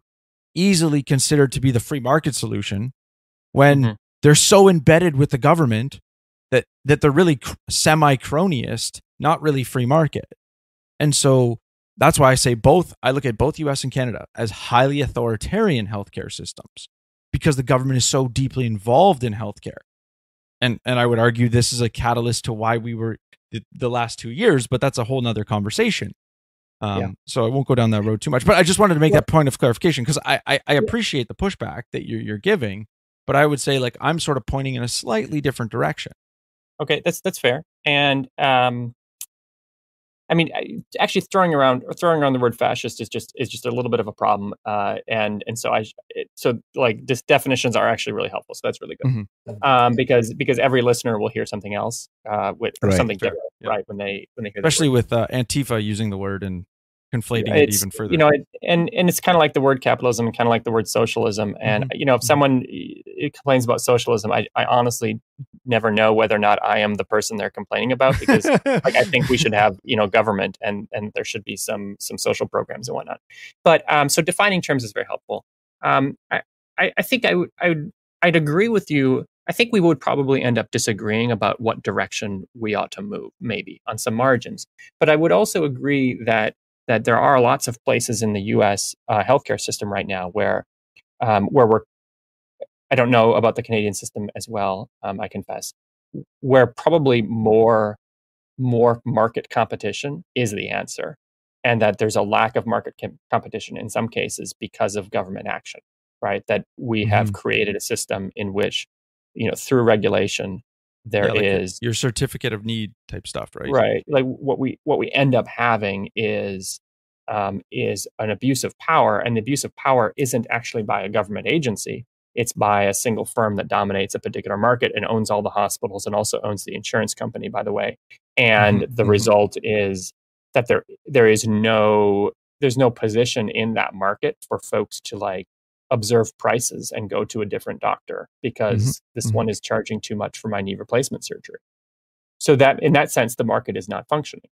easily considered to be the free market solution when they're so embedded with the government that they're really semi-cronyist, not really free market. And so that's why I say I look at both US and Canada as highly authoritarian healthcare systems, because the government is so deeply involved in healthcare. And I would argue this is a catalyst to why we were the last 2 years, but that's a whole nother conversation. So I won't go down that road too much, but I just wanted to make that point of clarification, because I appreciate the pushback that you're giving, but I would say like I'm sort of pointing in a slightly different direction. Okay, that's fair. And actually throwing around the word fascist is just a little bit of a problem. And so definitions are actually really helpful. So that's really good. Because every listener will hear something else with something different, right? When they hear, especially with Antifa using the word and conflating it even further. And it's kind of like the word capitalism, kind of like the word socialism. And if someone complains about socialism, I honestly never know whether or not I am the person they're complaining about, because I think we should have government and there should be some social programs and whatnot. But so defining terms is very helpful. I think I'd agree with you. I think we would probably end up disagreeing about what direction we ought to move, maybe on some margins. But I would also agree that there are lots of places in the U.S. Healthcare system right now where we're, I don't know about the Canadian system as well, I confess, where probably more market competition is the answer, and that there's a lack of market competition in some cases because of government action, right? That we have created a system in which, through regulation, there is your certificate of need type stuff, right? Right. Like what we end up having is an abuse of power, and the abuse of power isn't actually by a government agency. It's by a single firm that dominates a particular market and owns all the hospitals and also owns the insurance company, by the way. And the result is that there's no position in that market for folks to observe prices and go to a different doctor because this one is charging too much for my knee replacement surgery. So that in that sense, the market is not functioning.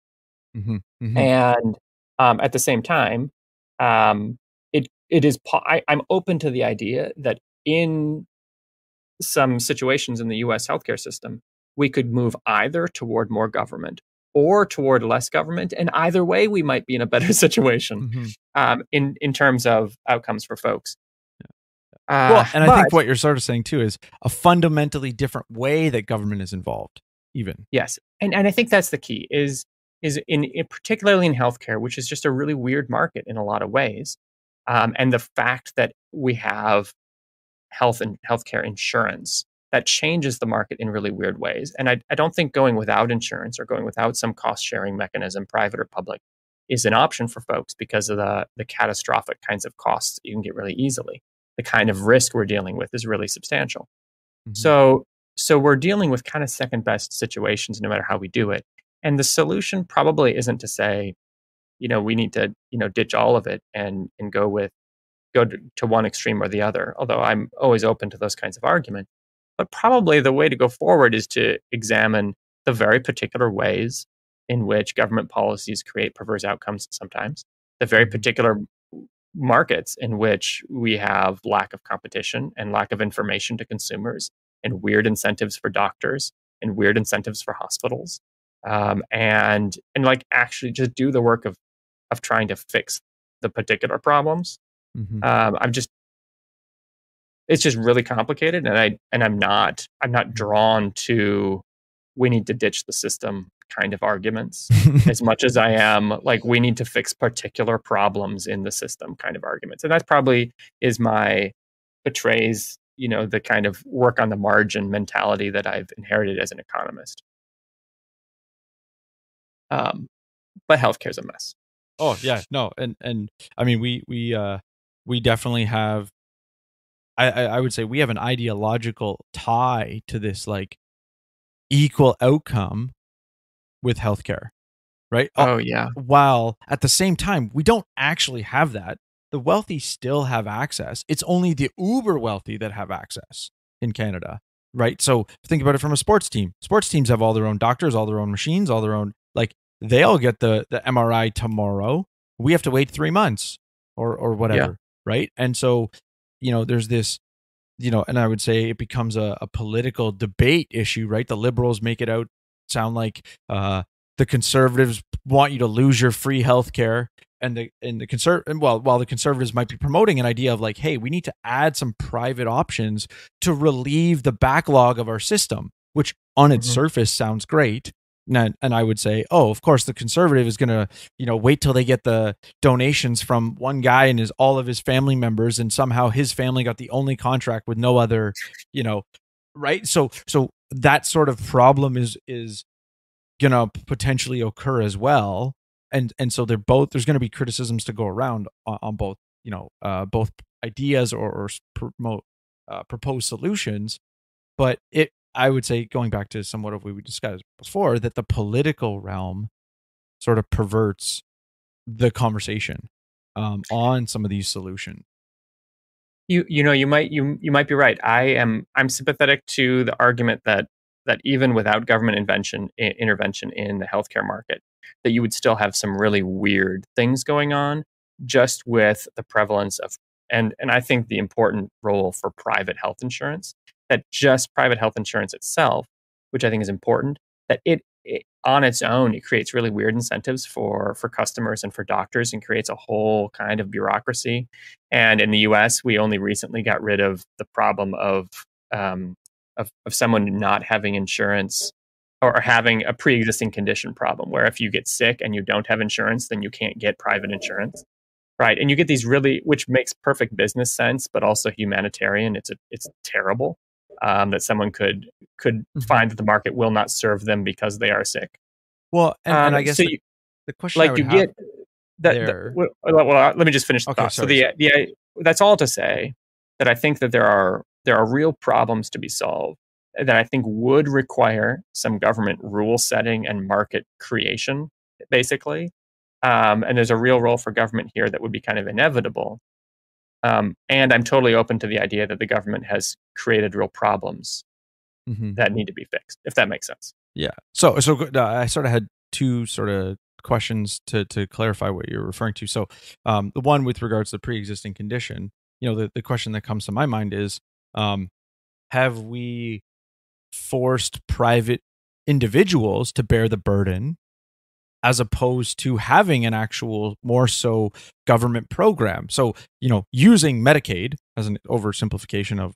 And at the same time, it is. I'm open to the idea that in some situations in the U.S. healthcare system, we could move either toward more government or toward less government, and either way, we might be in a better situation in terms of outcomes for folks. Well, and I but- think what you're sort of saying too is a fundamentally different way that government is involved, even. Yes, and I think that's the key is particularly in healthcare, which is just a really weird market in a lot of ways, and the fact that we have health and healthcare insurance that changes the market in really weird ways. And I don't think going without insurance or going without some cost sharing mechanism, private or public, is an option for folks because of the catastrophic kinds of costs that you can get really easily. The kind of risk we're dealing with is really substantial. So we're dealing with kind of second best situations no matter how we do it. And the solution probably isn't to say, we need to, ditch all of it and go to one extreme or the other, although I'm always open to those kinds of arguments. But probably the way to go forward is to examine the very particular ways in which government policies create perverse outcomes sometimes, the very particular markets in which we have lack of competition and lack of information to consumers and weird incentives for doctors and weird incentives for hospitals, and like actually just do the work of trying to fix the particular problems. It's just really complicated, and I'm not drawn to we need to ditch the system kind of arguments as much as I am like we need to fix particular problems in the system kind of arguments. And that probably betrays the kind of work on the margin mentality that I've inherited as an economist. But healthcare's a mess. Oh yeah, no, and I mean we definitely have. I would say we have an ideological tie to this like equal outcome with healthcare, right? Oh yeah. While at the same time we don't actually have that. The wealthy still have access. It's only the uber wealthy that have access in Canada, right? So think about it from a sports team. Sports teams have all their own doctors, all their own machines, all their own they all get the MRI tomorrow. We have to wait 3 months or whatever, right? And so, there's this, and I would say it becomes a political debate issue, right? The liberals make it sound like the conservatives want you to lose your free healthcare, while the conservatives might be promoting an idea of like, hey, we need to add some private options to relieve the backlog of our system, which on its surface sounds great. And I would say, oh, of course, the conservative is going to, wait till they get the donations from one guy and all of his family members, and somehow his family got the only contract with no other, right? So that sort of problem is going to potentially occur as well, and so there's going to be criticisms to go around on both, both ideas or proposed solutions, but I would say, going back to somewhat of what we discussed before, that the political realm sort of perverts the conversation on some of these solutions. You might be right. I'm sympathetic to the argument that even without government intervention in the healthcare market, that you would still have some really weird things going on, just with the prevalence of and I think the important role for private health insurance. That just private health insurance itself, which I think is important, that it on its own, it creates really weird incentives for customers and for doctors, and creates a whole kind of bureaucracy. And in the US, we only recently got rid of the problem of someone not having insurance or having a pre-existing condition problem, where if you get sick and you don't have insurance, then you can't get private insurance. Right. And you get these which makes perfect business sense, but also humanitarian. It's terrible. That someone could find that the market will not serve them because they are sick. Well, and I guess so the question I would have there. Let me just finish the thought. Sorry. So that's all to say that I think that there are real problems to be solved that I think would require some government rule setting and market creation, basically. And there's a real role for government here that would be kind of inevitable. And I'm totally open to the idea that the government has created real problems that need to be fixed, if that makes sense. Yeah. So I sort of had two sort of questions to clarify what you're referring to. So the one with regards to the pre-existing condition, the question that comes to my mind is, have we forced private individuals to bear the burden, as opposed to having an actual more so government program? So, using Medicaid as an oversimplification of,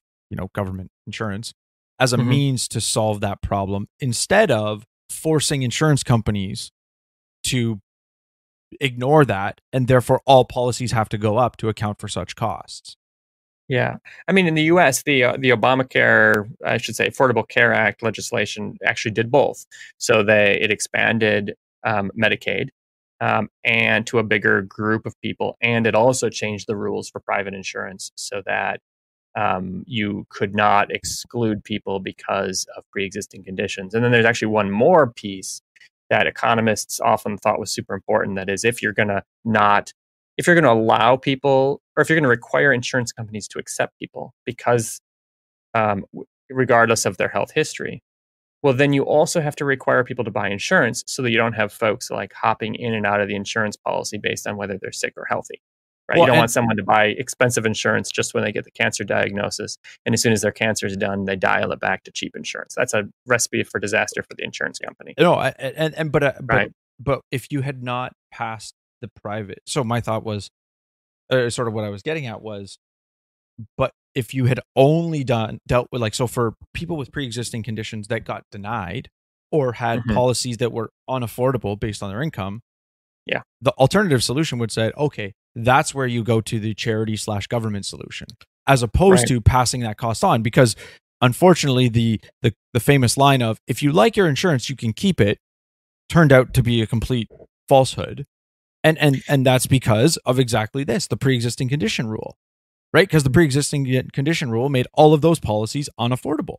government insurance, as a Mhm. means to solve that problem, instead of forcing insurance companies to ignore that, and therefore all policies have to go up to account for such costs. Yeah. I mean, in the US, the Obamacare, I should say, Affordable Care Act legislation actually did both. So it expanded Medicaid and to a bigger group of people. And it also changed the rules for private insurance so that you could not exclude people because of pre-existing conditions. And then there's actually one more piece that economists often thought was super important. That is, if you're going to allow people, or if you're going to require insurance companies to accept people because, regardless of their health history, well, then you also have to require people to buy insurance so that you don't have folks like hopping in and out of the insurance policy based on whether they're sick or healthy. Right? Well, you don't want someone to buy expensive insurance just when they get the cancer diagnosis, and as soon as their cancer is done, they dial it back to cheap insurance. That's a recipe for disaster for the insurance company. No, Right. but if you had not passed the private, so my thought was, sort of what I was getting at was, but if you had only dealt with, like, so for people with pre-existing conditions that got denied or had Mhm. policies that were unaffordable based on their income, Yeah. the alternative solution would say, okay, that's where you go to the charity/government solution, as opposed Right. to passing that cost on. Because unfortunately, the famous line of, if you like your insurance, you can keep it, turned out to be a complete falsehood. And that's because of exactly this, the pre-existing condition rule, right? Because the pre-existing condition rule made all of those policies unaffordable.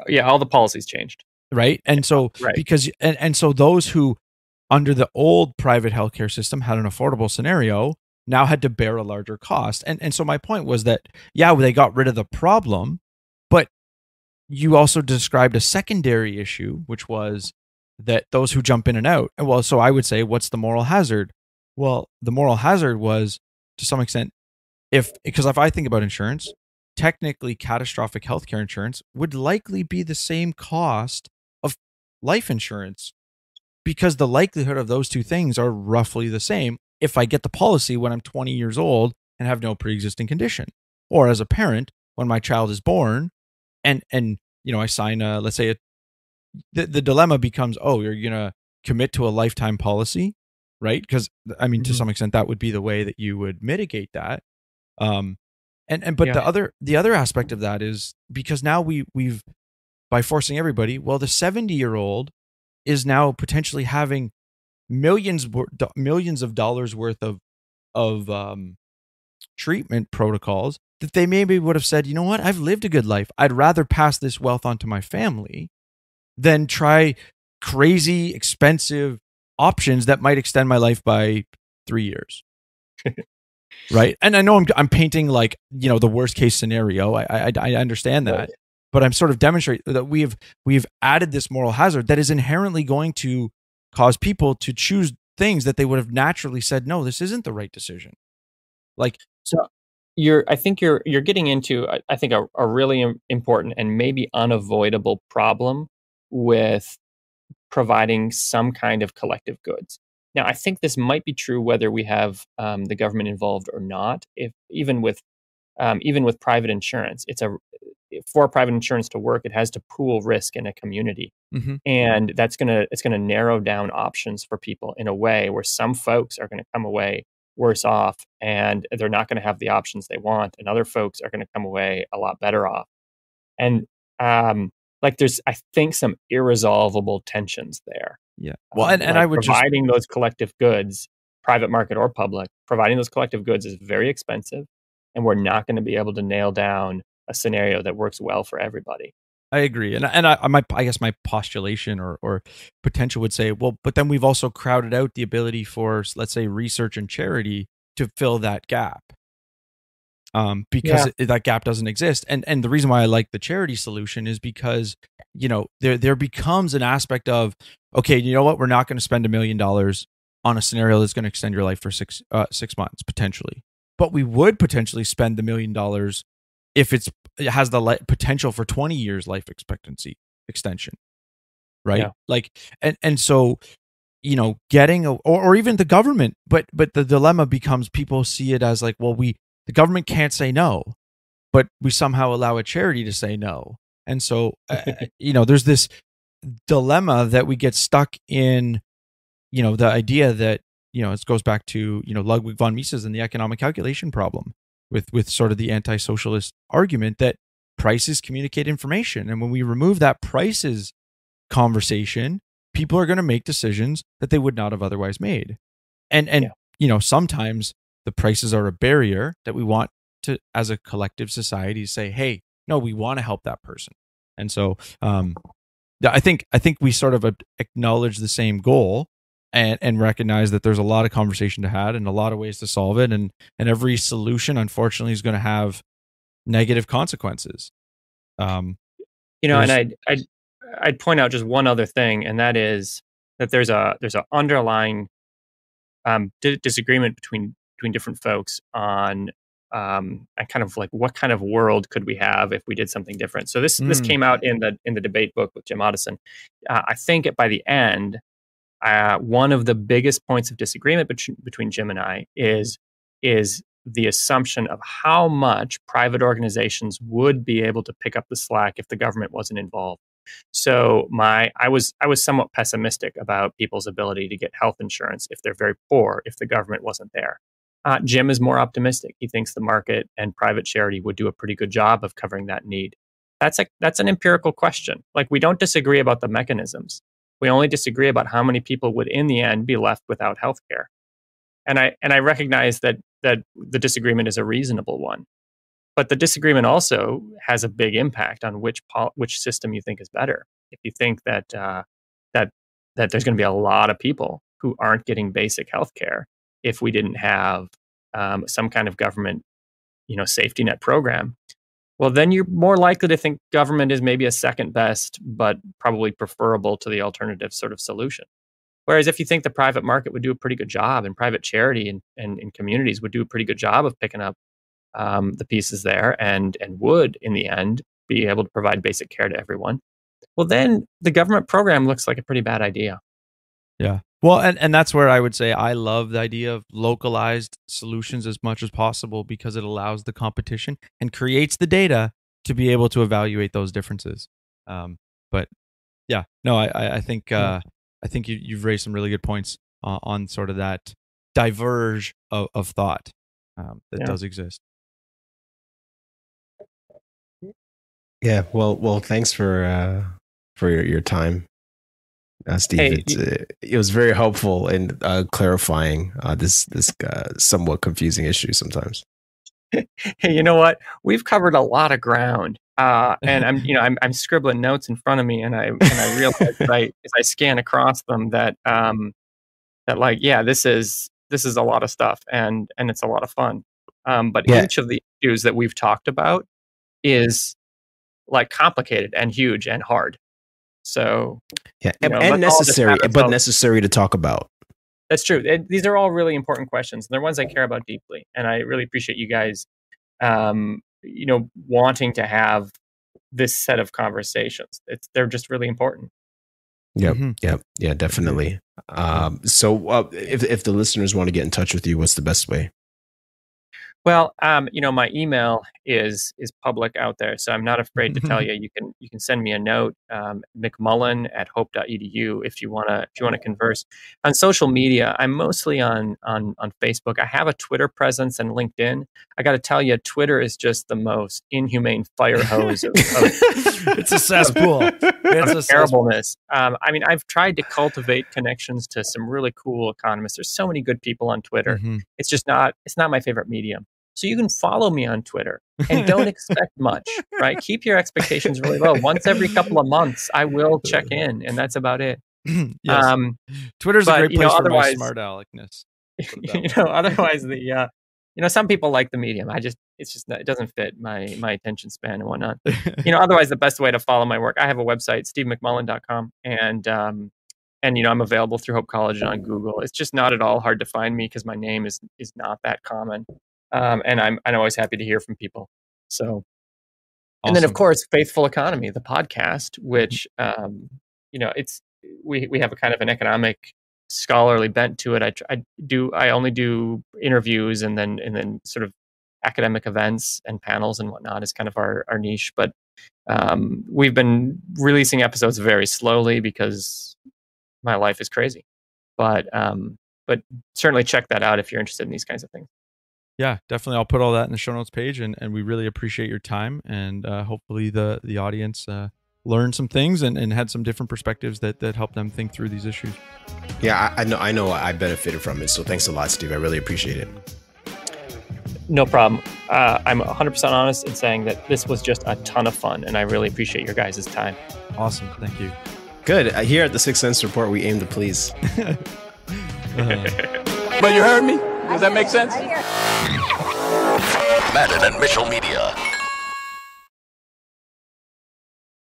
Yeah, all the policies changed. Right. And so, Right. because, and so those who under the old private healthcare system had an affordable scenario now had to bear a larger cost. And so my point was that, yeah, they got rid of the problem, but you also described a secondary issue, which was that those who jump in and out. And well, so I would say, what's the moral hazard? Well, the moral hazard was, to some extent, because if I think about insurance, technically catastrophic healthcare insurance would likely be the same cost of life insurance, because the likelihood of those two things are roughly the same if I get the policy when I'm 20 years old and have no pre-existing condition, or as a parent when my child is born and I sign let's say the dilemma becomes, oh, you're going to commit to a lifetime policy, right? Because I mean, to some extent that would be the way that you would mitigate that. But Yeah. the other aspect of that is, because now we've by forcing everybody, well, the 70-year-old is now potentially having millions of dollars worth of treatment protocols that they maybe would have said, you know what, I've lived a good life. I'd rather pass this wealth on to my family than try crazy expensive options that might extend my life by 3 years. Right. And I know I'm painting like, the worst case scenario. I understand that. Right. But I'm sort of demonstrating that we've added this moral hazard that is inherently going to cause people to choose things that they would have naturally said, no, this isn't the right decision. Like, So I think you're getting into, I think, a really important and maybe unavoidable problem with providing some kind of collective goods. Now, I think this might be true whether we have the government involved or not. If even with private insurance, for private insurance to work, it has to pool risk in a community, and it's gonna narrow down options for people in a way where some folks are gonna come away worse off, and they're not gonna have the options they want, and other folks are gonna come away a lot better off. And there's, I think, some irresolvable tensions there. yeah. Well, and I would providing those collective goods, private market or public, providing those collective goods is very expensive, and we're not going to be able to nail down a scenario that works well for everybody. I agree. I guess my postulation or potential would say, well, but then we've also crowded out the ability for, let's say, research and charity to fill that gap. Because that gap doesn't exist. And the reason why I like the charity solution is because, there becomes an aspect of, okay, you know what? We're not going to spend $1 million on a scenario that's going to extend your life for 6 months, potentially. But we would potentially spend $1 million if it has the potential for 20 years life expectancy extension. Right. Yeah. Like, and so, getting or even the government, but the dilemma becomes, people see it as like, well, the government can't say no. but we somehow allow a charity to say no. And so, there's this dilemma that we get stuck in, the idea that, it goes back to, Ludwig von Mises and the economic calculation problem with sort of the anti-socialist argument that prices communicate information. And when we remove that prices conversation, people are going to make decisions that they would not have otherwise made. And sometimes the prices are a barrier that we want to, as a collective society, say, hey, no, we want to help that person. And so I think we sort of acknowledge the same goal and recognize that there's a lot of conversation to have and a lot of ways to solve it. And every solution, unfortunately, is going to have negative consequences. And I'd point out just one other thing, and that is that there's a underlying disagreement between different folks on kind of like what kind of world could we have if we did something different. So this came out in the debate book with Jim Otteson. I think by the end, one of the biggest points of disagreement between Jim and I is the assumption of how much private organizations would be able to pick up the slack if the government wasn't involved. So I was somewhat pessimistic about people's ability to get health insurance if they're very poor, if the government wasn't there. Jim is more optimistic. He thinks the market and private charity would do a pretty good job of covering that need. That's an empirical question. Like, we don't disagree about the mechanisms. We only disagree about how many people would, in the end, be left without health care. And I recognize that the disagreement is a reasonable one. But the disagreement also has a big impact on which system you think is better. If you think that there's going to be a lot of people who aren't getting basic health care if we didn't have some kind of government, safety net program, well, then you're more likely to think government is maybe a second best, but probably preferable to the alternative sort of solution. Whereas if you think the private market would do a pretty good job, and private charity and communities would do a pretty good job of picking up the pieces there and would, in the end, be able to provide basic care to everyone, well, then the government program looks like a pretty bad idea. Yeah. Well, and that's where I would say I love the idea of localized solutions as much as possible, because it allows the competition and creates the data to be able to evaluate those differences. But yeah, no, I think you've raised some really good points on sort of that diverge of thought that does exist. Yeah. Well, thanks for your time. Steve, Hey, it was very helpful in clarifying this somewhat confusing issue sometimes. Hey, you know what? We've covered a lot of ground, and I'm scribbling notes in front of me, and I realize as I scan across them that this is a lot of stuff, and it's a lot of fun. But each of the issues that we've talked about is like complicated and huge and hard. So and necessary, but necessary to talk about. That's true. These are all really important questions. They're ones I care about deeply, and I really appreciate you guys, wanting to have this set of conversations. They're just really important. Yep. Mhm. Yep. Yeah, definitely. So if the listeners want to get in touch with you, what's the best way? Well, my email is public out there, so I'm not afraid to tell you. You can send me a note, McMullen@hope.edu if you wanna converse. On social media, I'm mostly on Facebook. I have a Twitter presence and LinkedIn. I got to tell you, Twitter is just the most inhumane fire hose of It's a cesspool. It's a terribleness. I've tried to cultivate connections to some really cool economists. There's so many good people on Twitter. Mhm. It's not my favorite medium. So you can follow me on Twitter and don't expect much, right? Keep your expectations really low. Once every couple of months, I will check in, and that's about it. Yes. Twitter's a great place for my otherwise, smart aleckness. Otherwise some people like the medium. It doesn't fit my attention span and whatnot. Otherwise the best way to follow my work, I have a website, stevemcmullen.com, and I'm available through Hope College and on Google. It's just not at all hard to find me because my name is not that common. And I'm always happy to hear from people. So, Awesome. And then of course, Faithful Economy, the podcast, which we have a kind of an economic scholarly bent to it. I only do interviews and then sort of academic events and panels and whatnot is kind of our niche. But we've been releasing episodes very slowly because my life is crazy. But certainly check that out if you're interested in these kinds of things. Yeah, definitely. I'll put all that in the show notes page, and we really appreciate your time, and hopefully the audience learned some things and had some different perspectives that help them think through these issues. Yeah, I know I benefited from it. So thanks a lot, Steve. I really appreciate it. No problem. I'm 100% honest in saying that this was just a ton of fun, and I really appreciate your guys' time. Awesome. Thank you. Good. Here at the Sixth Sense Report, we aim to please. But you heard me? Does that make sense? Madden and Mitchell Media.